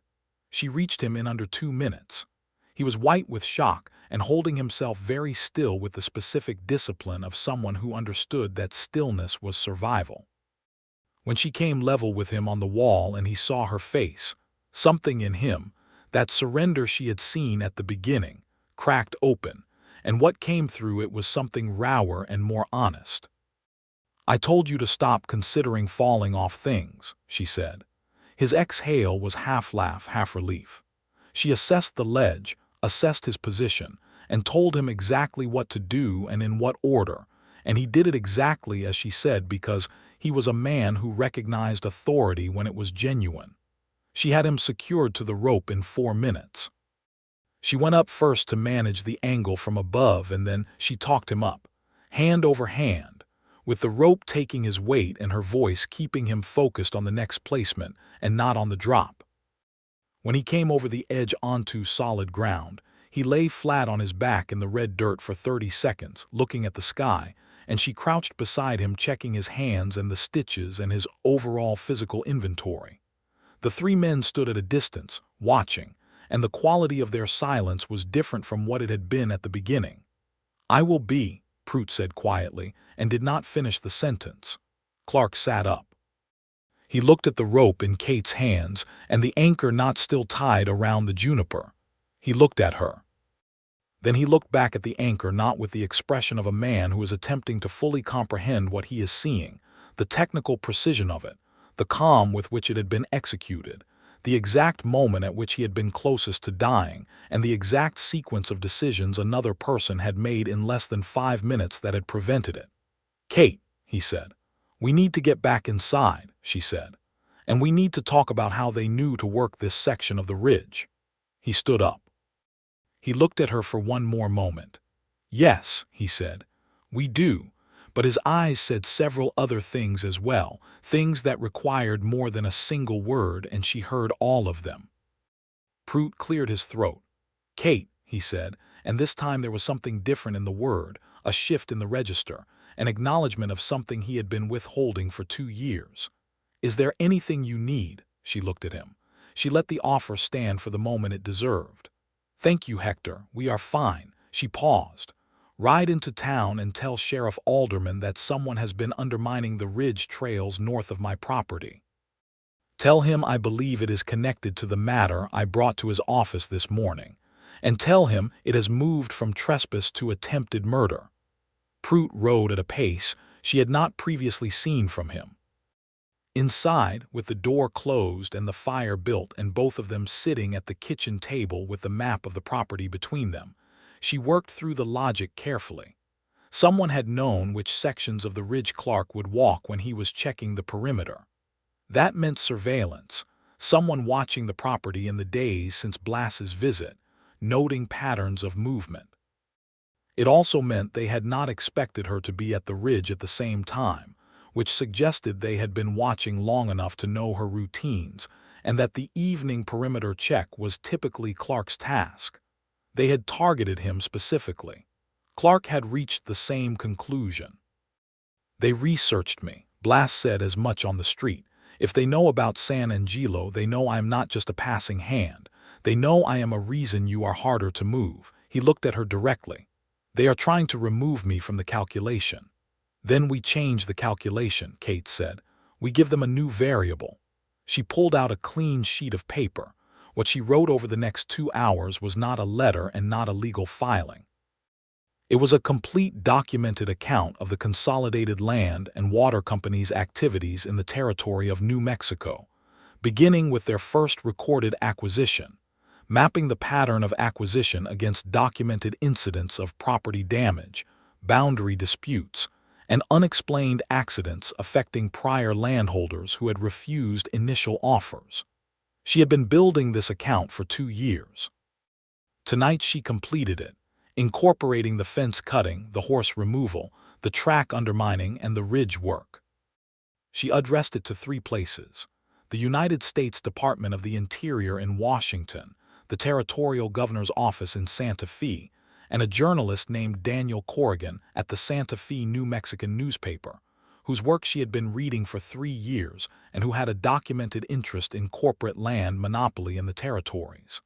She reached him in under 2 minutes. He was white with shock and holding himself very still with the specific discipline of someone who understood that stillness was survival. When she came level with him on the wall and he saw her face, something in him, that surrender she had seen at the beginning, cracked open, and what came through it was something rawer and more honest. "I told you to stop considering falling off things," she said. His exhale was half laugh, half relief. She assessed the ledge, assessed his position, and told him exactly what to do and in what order, and he did it exactly as she said because he was a man who recognized authority when it was genuine. She had him secured to the rope in 4 minutes. She went up first to manage the angle from above, and then she talked him up, hand over hand, with the rope taking his weight and her voice keeping him focused on the next placement and not on the drop. When he came over the edge onto solid ground, he lay flat on his back in the red dirt for 30 seconds, looking at the sky, and she crouched beside him checking his hands and the stitches and his overall physical inventory. The 3 men stood at a distance, watching, and the quality of their silence was different from what it had been at the beginning. "I will be," Prout said quietly, and did not finish the sentence. Clark sat up. He looked at the rope in Kate's hands and the anchor knot still tied around the juniper. He looked at her. Then he looked back at the anchor knot with the expression of a man who is attempting to fully comprehend what he is seeing, the technical precision of it, the calm with which it had been executed, the exact moment at which he had been closest to dying, and the exact sequence of decisions another person had made in less than 5 minutes that had prevented it. "Kate," he said. "We need to get back inside," she said. "And we need to talk about how they knew to work this section of the ridge." He stood up. He looked at her for one more moment. "Yes," he said, "we do, but his eyes said several other things as well, things that required more than a single word, and she heard all of them. Prout cleared his throat. "Kate," he said, and this time there was something different in the word, a shift in the register, an acknowledgement of something he had been withholding for 2 years. "Is there anything you need?" She looked at him. She let the offer stand for the moment it deserved. "Thank you, Hector. We are fine." She paused. "Ride into town and tell Sheriff Alderman that someone has been undermining the ridge trails north of my property. Tell him I believe it is connected to the matter I brought to his office this morning. And tell him it has moved from trespass to attempted murder." Prout rode at a pace she had not previously seen from him. Inside, with the door closed and the fire built and both of them sitting at the kitchen table with the map of the property between them, she worked through the logic carefully. Someone had known which sections of the ridge Clark would walk when he was checking the perimeter. That meant surveillance, someone watching the property in the days since Blas's visit, noting patterns of movement. It also meant they had not expected her to be at the ridge at the same time, which suggested they had been watching long enough to know her routines, and that the evening perimeter check was typically Clark's task. They had targeted him specifically. Clark had reached the same conclusion. "They researched me," Blas said as much on the street. "If they know about San Angelo, they know I am not just a passing hand. They know I am a reason you are harder to move." He looked at her directly. "They are trying to remove me from the calculation." "Then we change the calculation," Kate said. "We give them a new variable." She pulled out a clean sheet of paper. What she wrote over the next 2 hours was not a letter and not a legal filing. It was a complete documented account of the Consolidated Land and Water Company's activities in the territory of New Mexico, beginning with their first recorded acquisition, mapping the pattern of acquisition against documented incidents of property damage, boundary disputes, and unexplained accidents affecting prior landholders who had refused initial offers. She had been building this account for 2 years. Tonight she completed it, incorporating the fence cutting, the horse removal, the track undermining, and the ridge work. She addressed it to 3 places: the United States Department of the Interior in Washington, the Territorial Governor's Office in Santa Fe, and a journalist named Daniel Corrigan at the Santa Fe New Mexican newspaper, whose work she had been reading for 3 years and who had a documented interest in corporate land monopoly in the territories.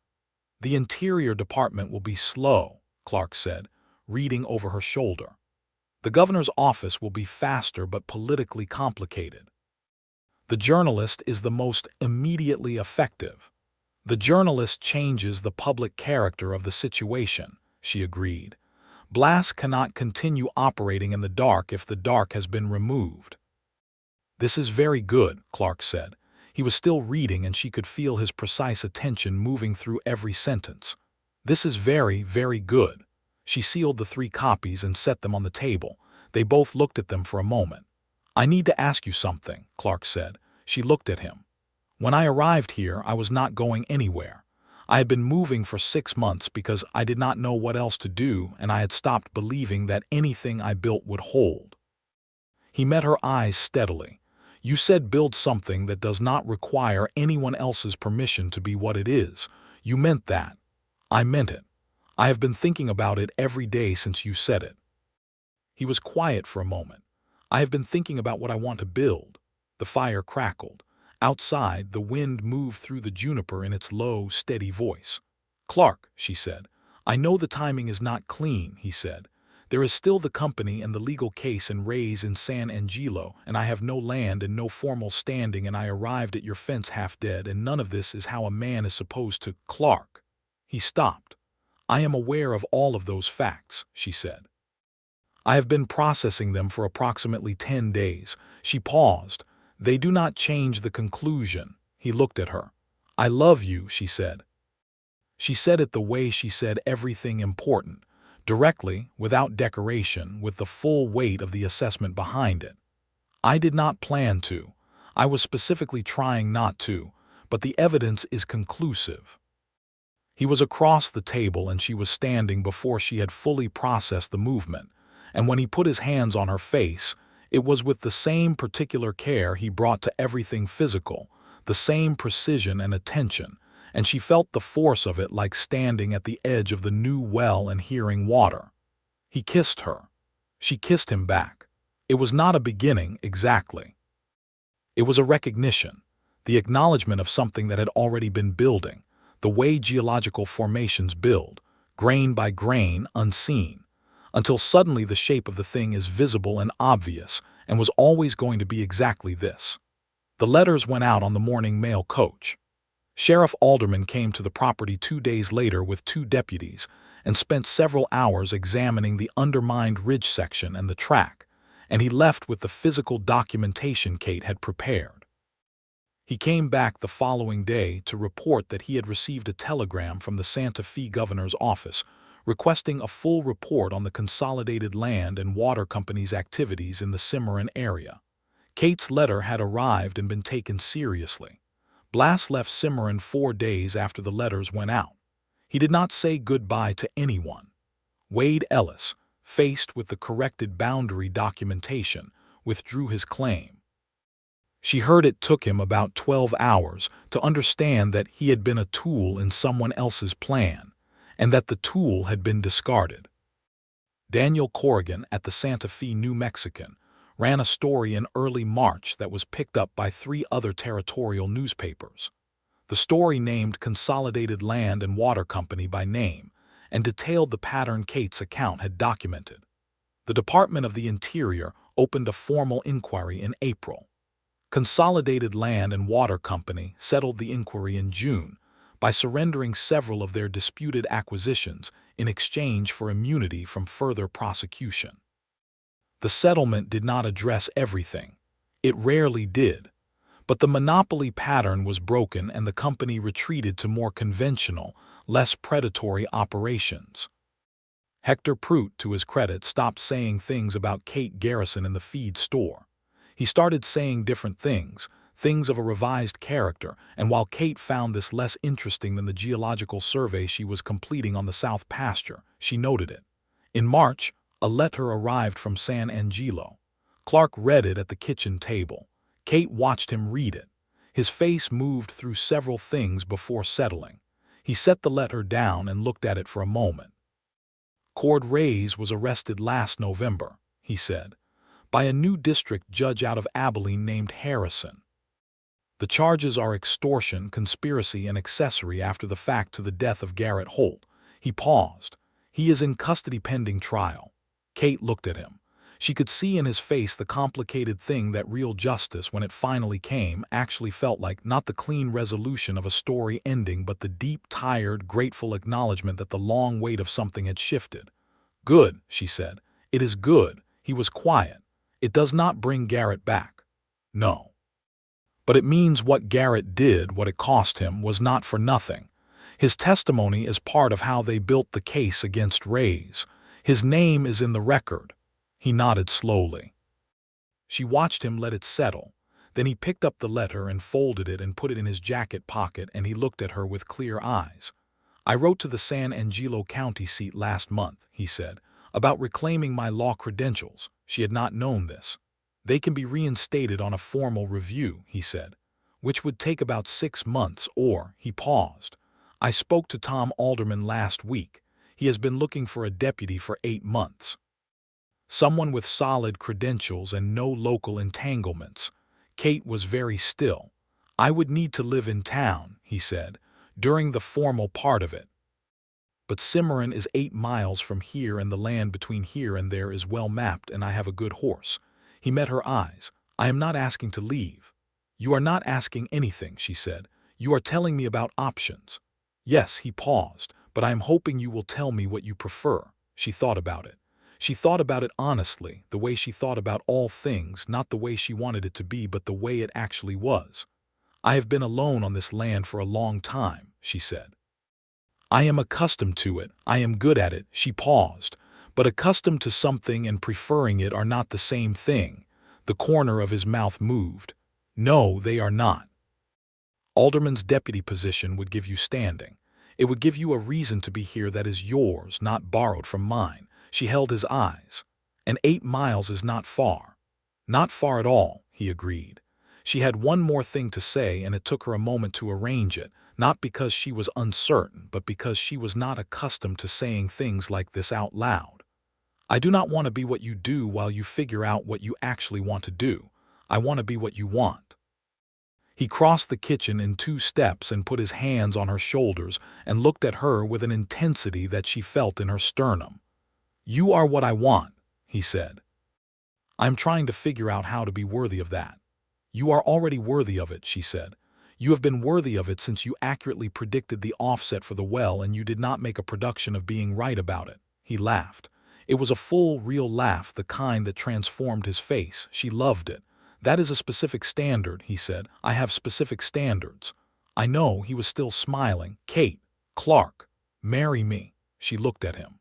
"The Interior Department will be slow," Clark said, reading over her shoulder. "The governor's office will be faster but politically complicated. The journalist is the most immediately effective." "The journalist changes the public character of the situation," she agreed. "Blas cannot continue operating in the dark if the dark has been removed." "This is very good," Clark said. He was still reading and she could feel his precise attention moving through every sentence. "This is very, very good." She sealed the 3 copies and set them on the table. They both looked at them for a moment. "I need to ask you something," Clark said. She looked at him. "When I arrived here, I was not going anywhere. I had been moving for 6 months because I did not know what else to do, and I had stopped believing that anything I built would hold." He met her eyes steadily. "You said build something that does not require anyone else's permission to be what it is. You meant that." "I meant it. I have been thinking about it every day since you said it." He was quiet for a moment. "I have been thinking about what I want to build." The fire crackled. Outside, the wind moved through the juniper in its low, steady voice. "Clark," she said. "I know the timing is not clean," he said. "There is still the company and the legal case and raise in San Angelo, and I have no land and no formal standing, and I arrived at your fence half dead, and none of this is how a man is supposed to—" "Clark." He stopped. "I am aware of all of those facts," she said. "I have been processing them for approximately 10 days. She paused. "They do not change the conclusion." He looked at her. "I love you," she said. She said it the way she said everything important, directly, without decoration, with the full weight of the assessment behind it. "I did not plan to. I was specifically trying not to, but the evidence is conclusive." He was across the table and she was standing before she had fully processed the movement, and when he put his hands on her face, it was with the same particular care he brought to everything physical, the same precision and attention, and she felt the force of it like standing at the edge of the new well and hearing water. He kissed her. She kissed him back. It was not a beginning, exactly. It was a recognition, the acknowledgement of something that had already been building, the way geological formations build, grain by grain, unseen, until suddenly the shape of the thing is visible and obvious and was always going to be exactly this. The letters went out on the morning mail coach. Sheriff Alderman came to the property 2 days later with 2 deputies and spent several hours examining the undermined ridge section and the track, and he left with the physical documentation Kate had prepared. He came back the following day to report that he had received a telegram from the Santa Fe governor's office requesting a full report on the Consolidated Land and Water Company's activities in the Cimarron area. Kate's letter had arrived and been taken seriously. Blass left Cimarron 4 days after the letters went out. He did not say goodbye to anyone. Wade Ellis, faced with the corrected boundary documentation, withdrew his claim. She heard it took him about 12 hours to understand that he had been a tool in someone else's plan, and that the tool had been discarded. Daniel Corrigan at the Santa Fe New Mexican ran a story in early March that was picked up by 3 other territorial newspapers. The story named Consolidated Land and Water Company by name and detailed the pattern Kate's account had documented. The Department of the Interior opened a formal inquiry in April. Consolidated Land and Water Company settled the inquiry in June by surrendering several of their disputed acquisitions in exchange for immunity from further prosecution. The settlement did not address everything. It rarely did. But the monopoly pattern was broken and the company retreated to more conventional, less predatory operations. Hector Pruitt, to his credit, stopped saying things about Kate Garrison in the feed store. He started saying different things of a revised character, and while Kate found this less interesting than the geological survey she was completing on the South Pasture, she noted it. In March, a letter arrived from San Angelo. Clark read it at the kitchen table. Kate watched him read it. His face moved through several things before settling. He set the letter down and looked at it for a moment. Cord Reyes was arrested last November, he said, by a new district judge out of Abilene named Harrison. The charges are extortion, conspiracy, and accessory after the fact to the death of Garrett Holt. He paused. He is in custody pending trial. Kate looked at him. She could see in his face the complicated thing that real justice, when it finally came, actually felt like, not the clean resolution of a story ending, but the deep, tired, grateful acknowledgement that the long weight of something had shifted. "Good," she said. "It is good." He was quiet. "It does not bring Garrett back." "No. But it means what Garrett did, what it cost him, was not for nothing. His testimony is part of how they built the case against Reyes. His name is in the record." He nodded slowly. She watched him let it settle. Then he picked up the letter and folded it and put it in his jacket pocket, and he looked at her with clear eyes. "I wrote to the San Angelo County seat last month," he said, "about reclaiming my law credentials." She had not known this. "They can be reinstated on a formal review," he said, "which would take about 6 months or—" He paused. "I spoke to Tom Alderman last week. He has been looking for a deputy for 8 months. Someone with solid credentials and no local entanglements." Kate was very still. "I would need to live in town," he said, "during the formal part of it. But Cimarron is 8 miles from here, and the land between here and there is well mapped, and I have a good horse." He met her eyes. "I am not asking to leave." "You are not asking anything," she said. "You are telling me about options." "Yes," he paused, "but I am hoping you will tell me what you prefer." She thought about it. She thought about it honestly, the way she thought about all things, not the way she wanted it to be, but the way it actually was. "I have been alone on this land for a long time," she said. "I am accustomed to it. I am good at it." She paused. "But accustomed to something and preferring it are not the same thing." The corner of his mouth moved. "No, they are not. Alderman's deputy position would give you standing. It would give you a reason to be here that is yours, not borrowed from mine." She held his eyes. And 8 miles is not far. Not far at all, he agreed. She had one more thing to say, and it took her a moment to arrange it, not because she was uncertain, but because she was not accustomed to saying things like this out loud. I do not want to be what you do while you figure out what you actually want to do. I want to be what you want. He crossed the kitchen in 2 steps and put his hands on her shoulders and looked at her with an intensity that she felt in her sternum. You are what I want, he said. I am trying to figure out how to be worthy of that. You are already worthy of it, she said. You have been worthy of it since you accurately predicted the offset for the well, and you did not make a production of being right about it. He laughed. It was a full, real laugh, the kind that transformed his face. She loved it. That is a specific standard, he said. I have specific standards. I know. He was still smiling. Kate, Clark, marry me. She looked at him.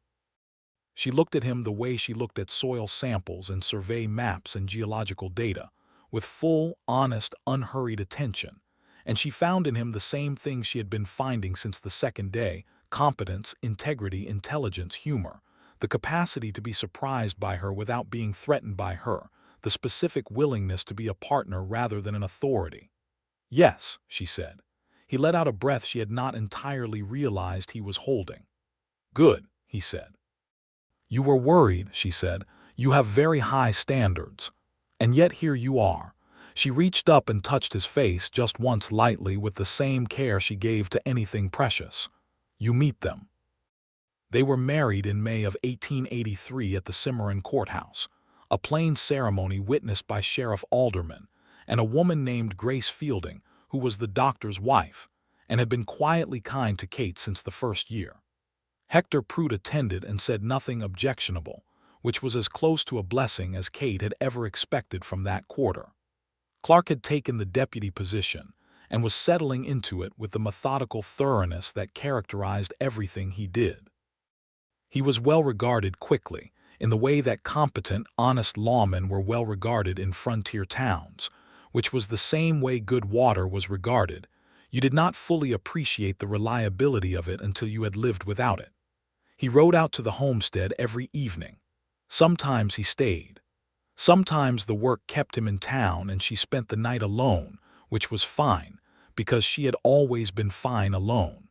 She looked at him the way she looked at soil samples and survey maps and geological data, with full, honest, unhurried attention. And she found in him the same thing she had been finding since the second day: competence, integrity, intelligence, humor, the capacity to be surprised by her without being threatened by her, the specific willingness to be a partner rather than an authority. Yes, she said. He let out a breath she had not entirely realized he was holding. Good, he said. You were worried, she said. You have very high standards. And yet here you are. She reached up and touched his face just once lightly with the same care she gave to anything precious. You meet them. They were married in May of 1883 at the Cimarron Courthouse, a plain ceremony witnessed by Sheriff Alderman and a woman named Grace Fielding, who was the doctor's wife and had been quietly kind to Kate since the first year. Hector Pruitt attended and said nothing objectionable, which was as close to a blessing as Kate had ever expected from that quarter. Clark had taken the deputy position and was settling into it with the methodical thoroughness that characterized everything he did. He was well regarded quickly, in the way that competent, honest lawmen were well regarded in frontier towns, which was the same way good water was regarded. You did not fully appreciate the reliability of it until you had lived without it. He rode out to the homestead every evening. Sometimes he stayed. Sometimes the work kept him in town and she spent the night alone, which was fine, because she had always been fine alone.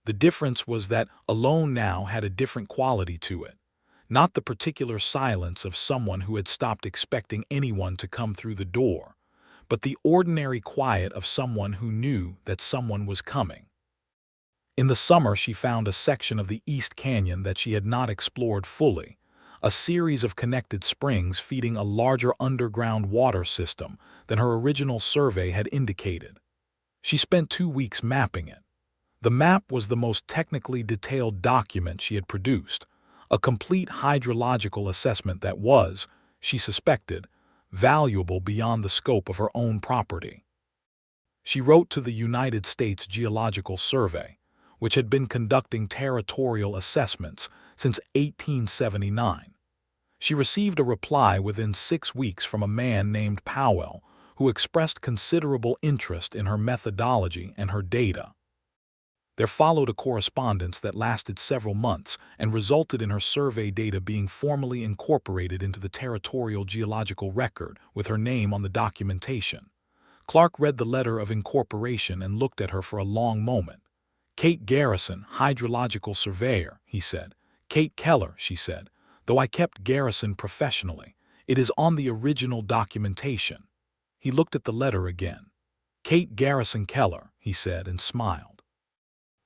The difference was that alone now had a different quality to it, not the particular silence of someone who had stopped expecting anyone to come through the door, but the ordinary quiet of someone who knew that someone was coming. In the summer she found a section of the East Canyon that she had not explored fully, a series of connected springs feeding a larger underground water system than her original survey had indicated. She spent 2 weeks mapping it. The map was the most technically detailed document she had produced, a complete hydrological assessment that was, she suspected, valuable beyond the scope of her own property. She wrote to the United States Geological Survey, which had been conducting territorial assessments since 1879. She received a reply within 6 weeks from a man named Powell, who expressed considerable interest in her methodology and her data. There followed a correspondence that lasted several months and resulted in her survey data being formally incorporated into the Territorial Geological Record with her name on the documentation. Clark read the letter of incorporation and looked at her for a long moment. Kate Garrison, hydrological surveyor, he said. Kate Keller, she said, though I kept Garrison professionally. It is on the original documentation. He looked at the letter again. Kate Garrison Keller, he said, and smiled.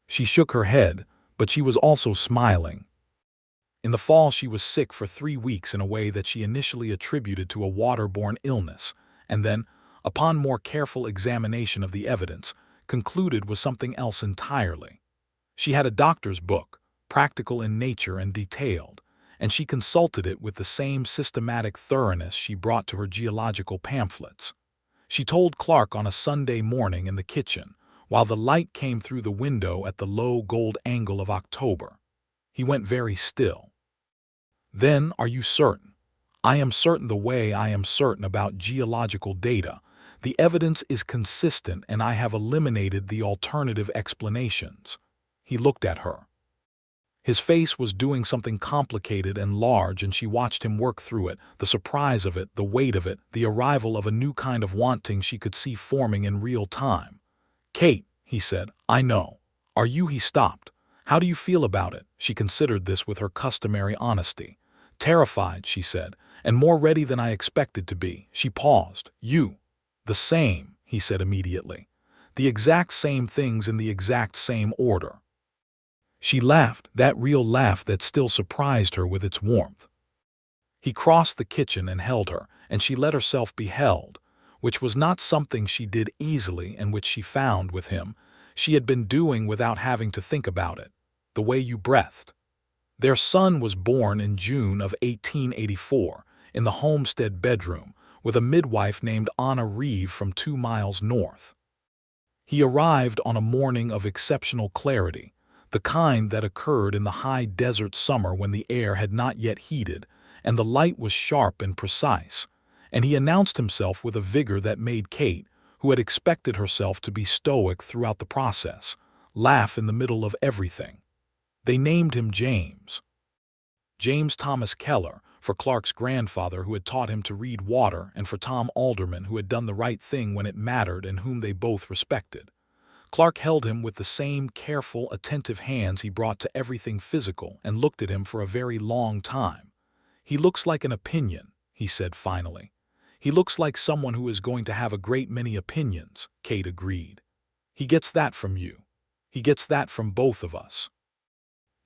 She shook her head, but she was also smiling. In the fall she was sick for 3 weeks in a way that she initially attributed to a waterborne illness, and then, upon more careful examination of the evidence, concluded was something else entirely. She had a doctor's book, practical in nature and detailed, and she consulted it with the same systematic thoroughness she brought to her geological pamphlets. She told Clark on a Sunday morning in the kitchen, while the light came through the window at the low gold angle of October. He went very still. Then, are you certain? I am certain the way I am certain about geological data. The evidence is consistent and I have eliminated the alternative explanations. He looked at her. His face was doing something complicated and large, and she watched him work through it, the surprise of it, the weight of it, the arrival of a new kind of wanting she could see forming in real time. "Kate," he said, "I know. Are you?" He stopped. "How do you feel about it?" She considered this with her customary honesty. "Terrified," she said, "and more ready than I expected to be." She paused. "You?" "The same," he said immediately. "The exact same things in the exact same order." She laughed, that real laugh that still surprised her with its warmth. He crossed the kitchen and held her, and she let herself be held, which was not something she did easily and which she found, with him, she had been doing without having to think about it. "The way you breathed." Their son was born in June of 1884, in the Homestead bedroom, with a midwife named Anna Reeve from 2 miles north. He arrived on a morning of exceptional clarity, the kind that occurred in the high desert summer when the air had not yet heated, and the light was sharp and precise, and he announced himself with a vigor that made Kate, who had expected herself to be stoic throughout the process, laugh in the middle of everything. They named him James. James Thomas Keller, for Clark's grandfather who had taught him to read water, and for Tom Alderman who had done the right thing when it mattered and whom they both respected. Clark held him with the same careful, attentive hands he brought to everything physical, and looked at him for a very long time. "He looks like an opinion," he said finally. "He looks like someone who is going to have a great many opinions," Kate agreed. "He gets that from you. He gets that from both of us."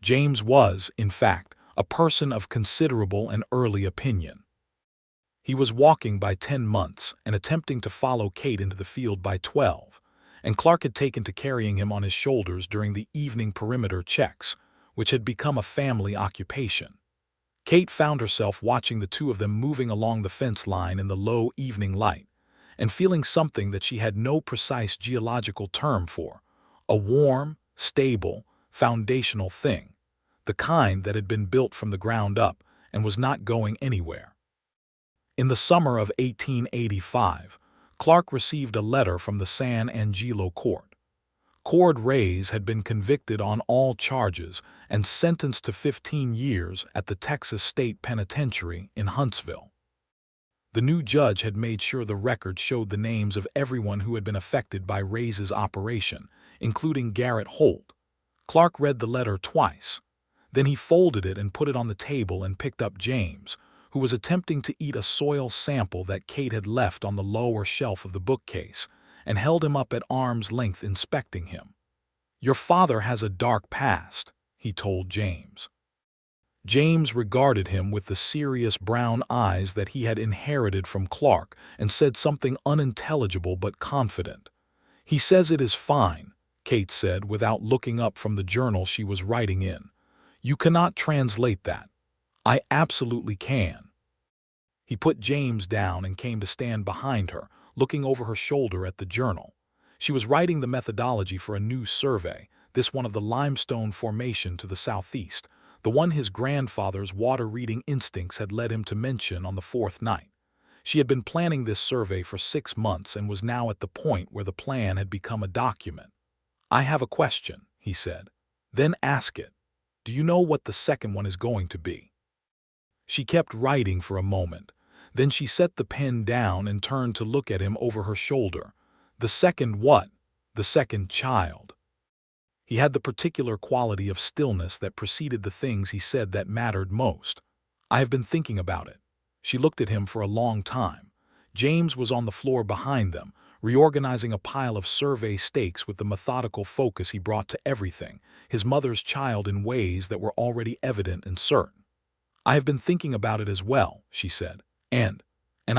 James was, in fact, a person of considerable and early opinion. He was walking by 10 months and attempting to follow Kate into the field by 12, and Clark had taken to carrying him on his shoulders during the evening perimeter checks, which had become a family occupation. Kate found herself watching the two of them moving along the fence line in the low evening light, and feeling something that she had no precise geological term for, a warm, stable, foundational thing, the kind that had been built from the ground up and was not going anywhere. In the summer of 1885, Clark received a letter from the San Angelo court. Cord Reyes had been convicted on all charges and sentenced to 15 years at the Texas State Penitentiary in Huntsville. The new judge had made sure the record showed the names of everyone who had been affected by Reyes' operation, including Garrett Holt. Clark read the letter twice. Then he folded it and put it on the table and picked up James, who was attempting to eat a soil sample that Kate had left on the lower shelf of the bookcase, and held him up at arm's length inspecting him. "Your father has a dark past," he told James. James regarded him with the serious brown eyes that he had inherited from Clark and said something unintelligible but confident. "He says it is fine," Kate said without looking up from the journal she was writing in. "You cannot translate that." "I absolutely can." He put James down and came to stand behind her, looking over her shoulder at the journal. She was writing the methodology for a new survey, this one of the limestone formation to the southeast, the one his grandfather's water-reading instincts had led him to mention on the 4th night. She had been planning this survey for 6 months and was now at the point where the plan had become a document. "I have a question," he said. "Then ask it. Do you know what the second one is going to be?" She kept writing for a moment. Then she set the pen down and turned to look at him over her shoulder. "The second what?" "The second child." He had the particular quality of stillness that preceded the things he said that mattered most. "I have been thinking about it." She looked at him for a long time. James was on the floor behind them, reorganizing a pile of survey stakes with the methodical focus he brought to everything, his mother's child, in ways that were already evident and certain. "I have been thinking about it as well," she said. And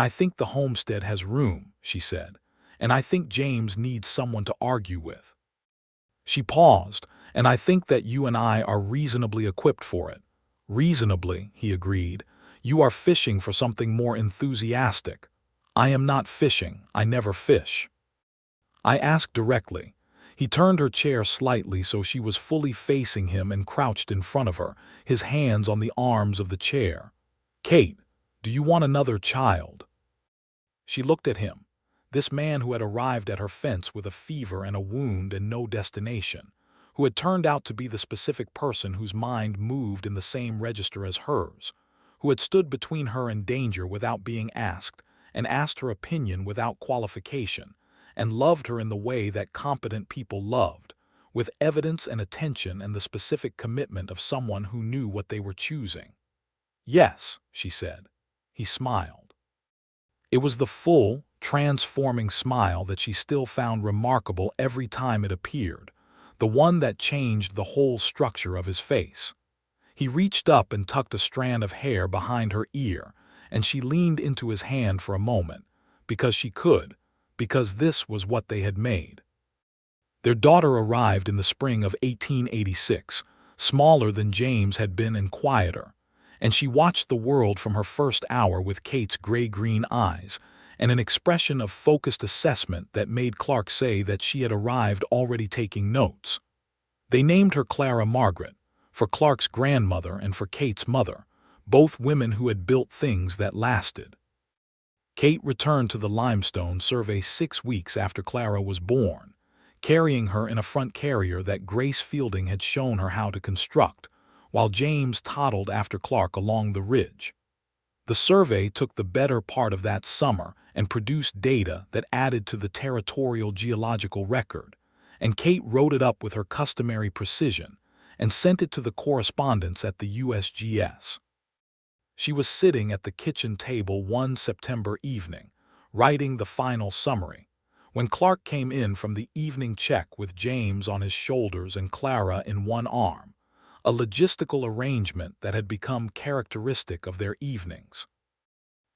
I think the homestead has room," she said. "And I think James needs someone to argue with." She paused. "And I think that you and I are reasonably equipped for it." "Reasonably," he agreed. "You are fishing for something more enthusiastic." "I am not fishing. I never fish." "I ask directly." He turned her chair slightly so she was fully facing him and crouched in front of her, his hands on the arms of the chair. "Kate, do you want another child?" She looked at him, this man who had arrived at her fence with a fever and a wound and no destination, who had turned out to be the specific person whose mind moved in the same register as hers, who had stood between her and danger without being asked, and asked her opinion without qualification, and loved her in the way that competent people loved, with evidence and attention and the specific commitment of someone who knew what they were choosing. "Yes," she said. He smiled. It was the full, transforming smile that she still found remarkable every time it appeared, the one that changed the whole structure of his face. He reached up and tucked a strand of hair behind her ear, and she leaned into his hand for a moment, because she could, because this was what they had made. Their daughter arrived in the spring of 1886, smaller than James had been and quieter, and she watched the world from her first hour with Kate's gray-green eyes and an expression of focused assessment that made Clark say that she had arrived already taking notes. They named her Clara Margaret, for Clark's grandmother and for Kate's mother, both women who had built things that lasted. Kate returned to the limestone survey 6 weeks after Clara was born, carrying her in a front carrier that Grace Fielding had shown her how to construct, while James toddled after Clark along the ridge. The survey took the better part of that summer and produced data that added to the territorial geological record, and Kate wrote it up with her customary precision and sent it to the correspondents at the USGS. She was sitting at the kitchen table one September evening, writing the final summary, when Clark came in from the evening check with James on his shoulders and Clara in one arm, a logistical arrangement that had become characteristic of their evenings.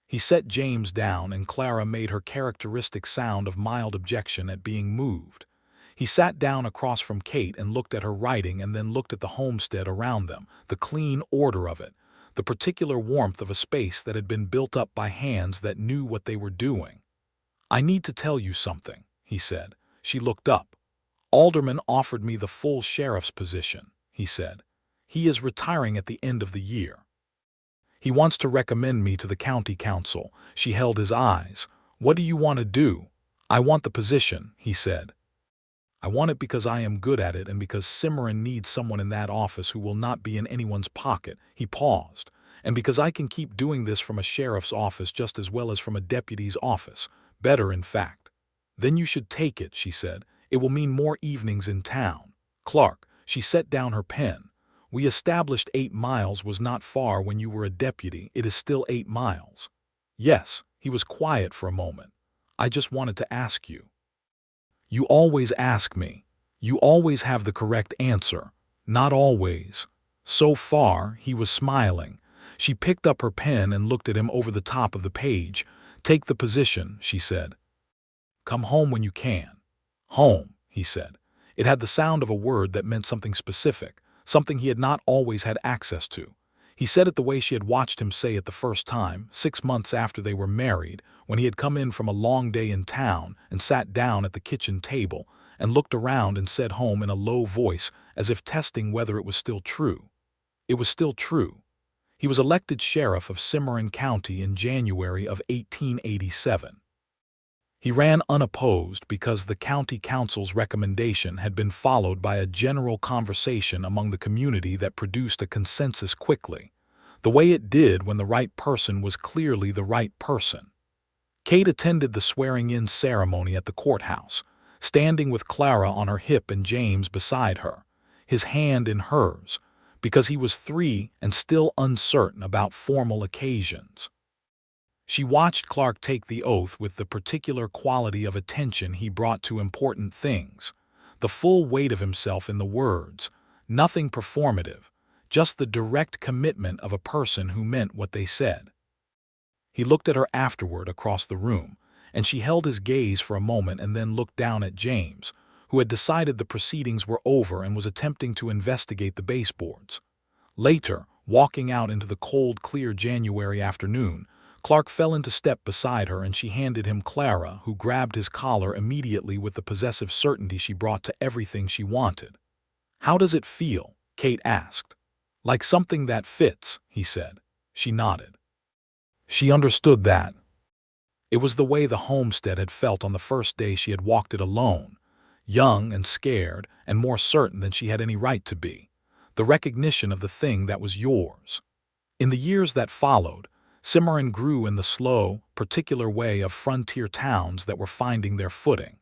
He set James down and Clara made her characteristic sound of mild objection at being moved. He sat down across from Kate and looked at her writing and then looked at the homestead around them, the clean order of it, the particular warmth of a space that had been built up by hands that knew what they were doing. "I need to tell you something," he said. She looked up. "Alderman offered me the full sheriff's position," he said. "He is retiring at the end of the year. He wants to recommend me to the county council." She held his eyes. "What do you want to do?" "I want the position," he said. "I want it because I am good at it and because Cimarron needs someone in that office who will not be in anyone's pocket." He paused. "And because I can keep doing this from a sheriff's office just as well as from a deputy's office. Better, in fact." "Then you should take it," she said. "It will mean more evenings in town." "Clark," she set down her pen. "We established 8 miles was not far when you were a deputy. It is still 8 miles. "Yes." He was quiet for a moment. "I just wanted to ask you." "You always ask me. You always have the correct answer." "Not always." So far, he was smiling. She picked up her pen and looked at him over the top of the page. "Take the position," she said. "Come home when you can." "Home," he said. It had the sound of a word that meant something specific, something he had not always had access to. He said it the way she had watched him say it the first time, 6 months after they were married, when he had come in from a long day in town and sat down at the kitchen table and looked around and said home in a low voice as if testing whether it was still true. It was still true. He was elected sheriff of Cimarron County in January of 1887. He ran unopposed because the county council's recommendation had been followed by a general conversation among the community that produced a consensus quickly, the way it did when the right person was clearly the right person. Kate attended the swearing-in ceremony at the courthouse, standing with Clara on her hip and James beside her, his hand in hers, because he was 3 and still uncertain about formal occasions. She watched Clark take the oath with the particular quality of attention he brought to important things, the full weight of himself in the words, nothing performative, just the direct commitment of a person who meant what they said. He looked at her afterward across the room, and she held his gaze for a moment and then looked down at James, who had decided the proceedings were over and was attempting to investigate the baseboards. Later, walking out into the cold, clear January afternoon, Clark fell into step beside her and she handed him Clara, who grabbed his collar immediately with the possessive certainty she brought to everything she wanted. "How does it feel?" Kate asked. "Like something that fits," he said. She nodded. She understood that. It was the way the homestead had felt on the first day she had walked it alone, young and scared and more certain than she had any right to be, the recognition of the thing that was yours. In the years that followed, Cimarron grew in the slow, particular way of frontier towns that were finding their footing.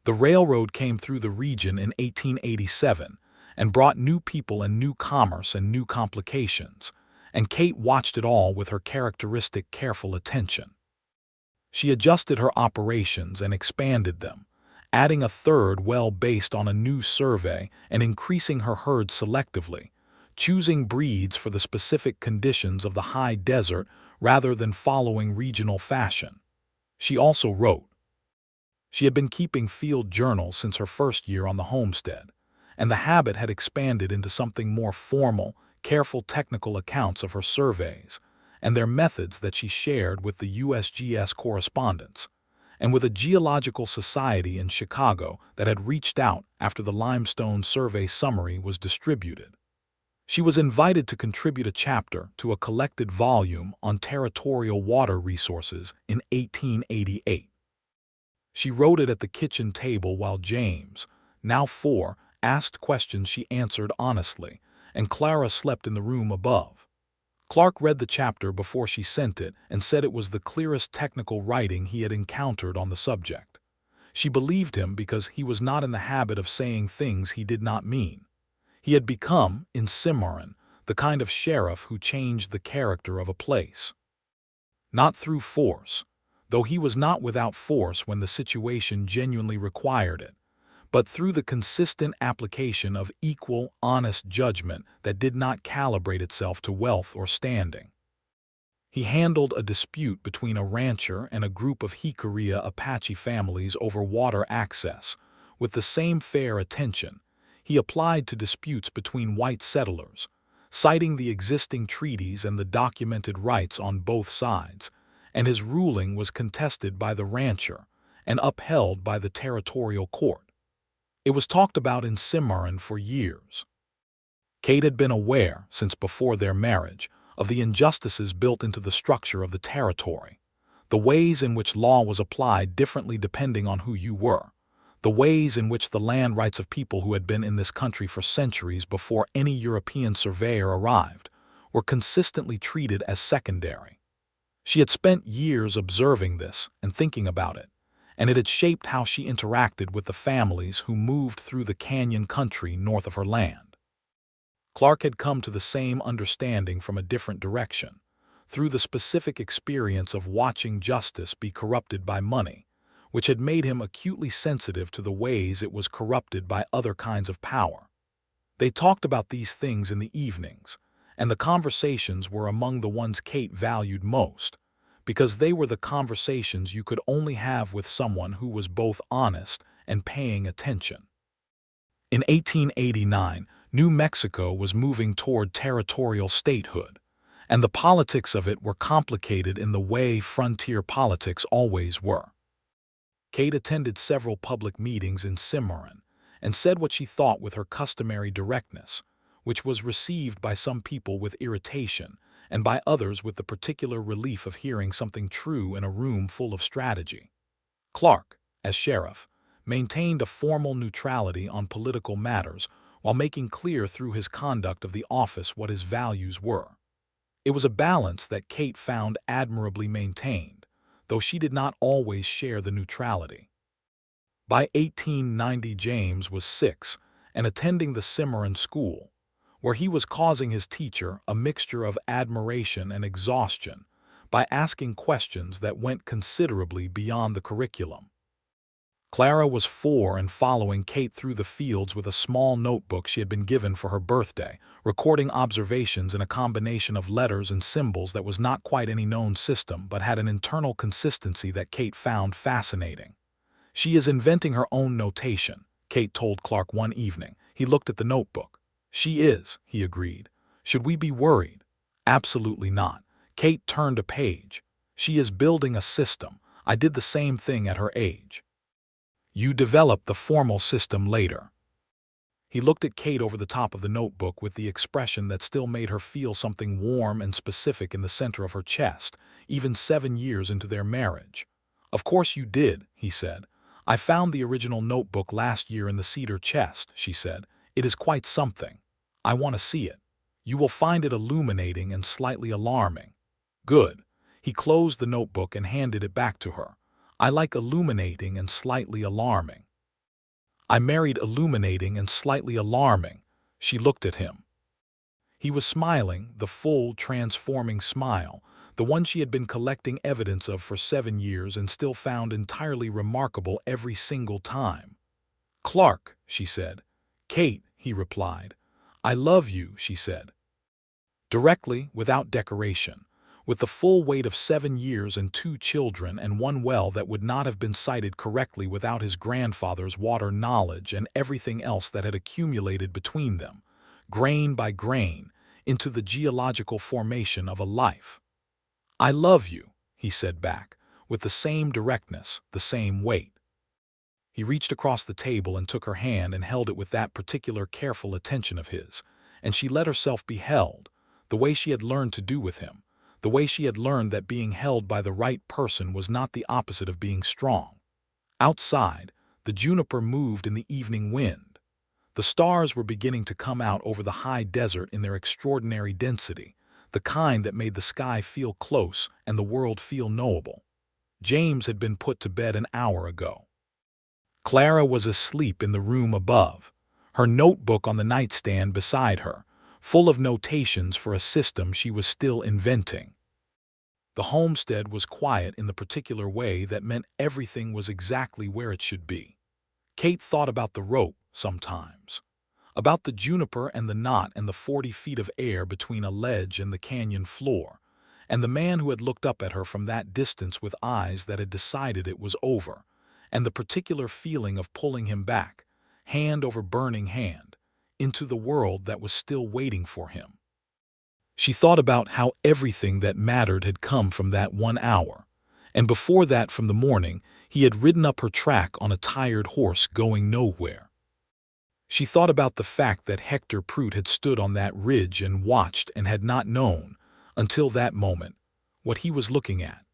The railroad came through the region in 1887 and brought new people and new commerce and new complications, and Kate watched it all with her characteristic careful attention. She adjusted her operations and expanded them, adding a third well based on a new survey and increasing her herd selectively, choosing breeds for the specific conditions of the high desert rather than following regional fashion. She also wrote. She had been keeping field journals since her first year on the homestead, and the habit had expanded into something more formal, careful technical accounts of her surveys and their methods that she shared with the USGS correspondents, and with a geological society in Chicago that had reached out after the limestone survey summary was distributed. She was invited to contribute a chapter to a collected volume on territorial water resources in 1888. She wrote it at the kitchen table while James, now 4, asked questions she answered honestly, and Clara slept in the room above. Clark read the chapter before she sent it and said it was the clearest technical writing he had encountered on the subject. She believed him because he was not in the habit of saying things he did not mean. He had become, in Cimarron, the kind of sheriff who changed the character of a place. Not through force, though he was not without force when the situation genuinely required it, but through the consistent application of equal, honest judgment that did not calibrate itself to wealth or standing. He handled a dispute between a rancher and a group of Jicarilla Apache families over water access with the same fair attention he applied to disputes between white settlers, citing the existing treaties and the documented rights on both sides, and his ruling was contested by the rancher and upheld by the territorial court. It was talked about in Cimarron for years. Kate had been aware, since before their marriage, of the injustices built into the structure of the territory, the ways in which law was applied differently depending on who you were, the ways in which the land rights of people who had been in this country for centuries before any European surveyor arrived were consistently treated as secondary. She had spent years observing this and thinking about it, and it had shaped how she interacted with the families who moved through the canyon country north of her land. Clark had come to the same understanding from a different direction, through the specific experience of watching justice be corrupted by money, which had made him acutely sensitive to the ways it was corrupted by other kinds of power. They talked about these things in the evenings, and the conversations were among the ones Kate valued most, because they were the conversations you could only have with someone who was both honest and paying attention. In 1889, New Mexico was moving toward territorial statehood, and the politics of it were complicated in the way frontier politics always were. Kate attended several public meetings in Cimarron and said what she thought with her customary directness, which was received by some people with irritation and by others with the particular relief of hearing something true in a room full of strategy. Clark, as sheriff, maintained a formal neutrality on political matters while making clear through his conduct of the office what his values were. It was a balance that Kate found admirably maintained, though she did not always share the neutrality. By 1890, James was 6 and attending the Cimarron school, where he was causing his teacher a mixture of admiration and exhaustion by asking questions that went considerably beyond the curriculum. Clara was 4 and following Kate through the fields with a small notebook she had been given for her birthday, recording observations in a combination of letters and symbols that was not quite any known system but had an internal consistency that Kate found fascinating. "She is inventing her own notation," Kate told Clark one evening. He looked at the notebook. "She is," he agreed. "Should we be worried?" "Absolutely not." Kate turned a page. "She is building a system. I did the same thing at her age." "You developed the formal system later." He looked at Kate over the top of the notebook with the expression that still made her feel something warm and specific in the center of her chest, even 7 years into their marriage. "Of course you did," he said. "I found the original notebook last year in the cedar chest," she said. "It is quite something. I want to see it. You will find it illuminating and slightly alarming." "Good." He closed the notebook and handed it back to her. "I like illuminating and slightly alarming." "I married illuminating and slightly alarming." She looked at him. He was smiling, the full, transforming smile, the one she had been collecting evidence of for 7 years and still found entirely remarkable every single time. "Clark," she said. "Kate," he replied. "I love you," she said. Directly, without decoration, with the full weight of 7 years and 2 children and one well that would not have been sited correctly without his grandfather's water knowledge and everything else that had accumulated between them, grain by grain, into the geological formation of a life. "I love you," he said back, with the same directness, the same weight. He reached across the table and took her hand and held it with that particular careful attention of his, and she let herself be held, the way she had learned to do with him, the way she had learned that being held by the right person was not the opposite of being strong. Outside, the juniper moved in the evening wind. The stars were beginning to come out over the high desert in their extraordinary density, the kind that made the sky feel close and the world feel knowable. James had been put to bed an hour ago. Clara was asleep in the room above, her notebook on the nightstand beside her, full of notations for a system she was still inventing. The homestead was quiet in the particular way that meant everything was exactly where it should be. Kate thought about the rope, sometimes. About the juniper and the knot and the 40 feet of air between a ledge and the canyon floor, and the man who had looked up at her from that distance with eyes that had decided it was over, and the particular feeling of pulling him back, hand over burning hand, into the world that was still waiting for him. She thought about how everything that mattered had come from that 1 hour, and before that from the morning he had ridden up her track on a tired horse going nowhere. She thought about the fact that Hector Prout had stood on that ridge and watched and had not known, until that moment, what he was looking at.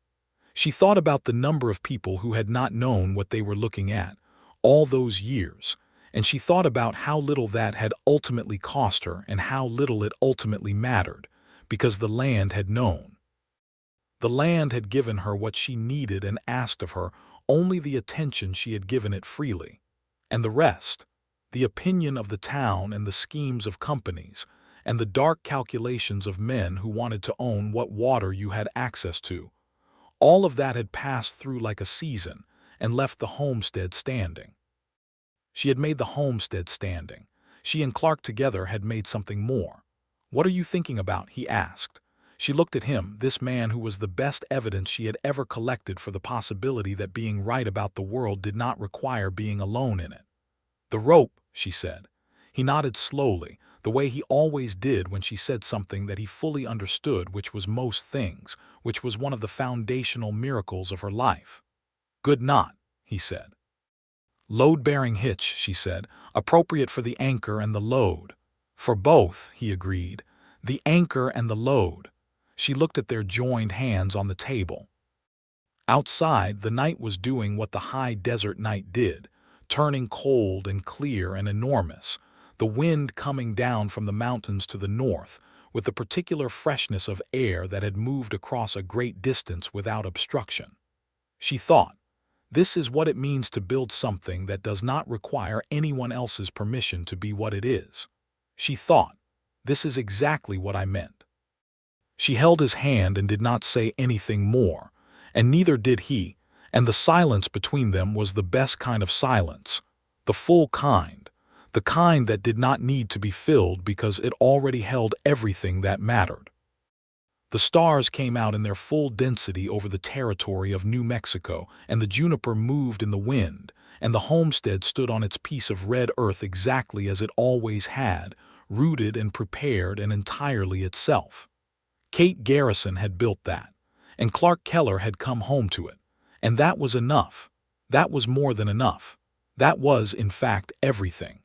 She thought about the number of people who had not known what they were looking at, all those years, and she thought about how little that had ultimately cost her and how little it ultimately mattered, because the land had known. The land had given her what she needed and asked of her only the attention she had given it freely, and the rest, the opinion of the town and the schemes of companies, and the dark calculations of men who wanted to own what water you had access to, all of that had passed through like a season and left the homestead standing. She had made the homestead standing. She and Clark together had made something more. "What are you thinking about?" he asked. She looked at him, this man who was the best evidence she had ever collected for the possibility that being right about the world did not require being alone in it. "The rope," she said. He nodded slowly, the way he always did when she said something that he fully understood, which was most things, which was one of the foundational miracles of her life. "Good knot," he said. "Load-bearing hitch," she said, "appropriate for the anchor and the load." "For both," he agreed, "the anchor and the load." She looked at their joined hands on the table. Outside, the night was doing what the high desert night did, turning cold and clear and enormous, the wind coming down from the mountains to the north, with the particular freshness of air that had moved across a great distance without obstruction. She thought, this is what it means to build something that does not require anyone else's permission to be what it is. She thought, this is exactly what I meant. She held his hand and did not say anything more, and neither did he, and the silence between them was the best kind of silence, the full kind, the kind that did not need to be filled because it already held everything that mattered. The stars came out in their full density over the territory of New Mexico, and the juniper moved in the wind, and the homestead stood on its piece of red earth exactly as it always had, rooted and prepared and entirely itself. Kate Garrison had built that, and Clark Keller had come home to it, and that was enough. That was more than enough. That was, in fact, everything.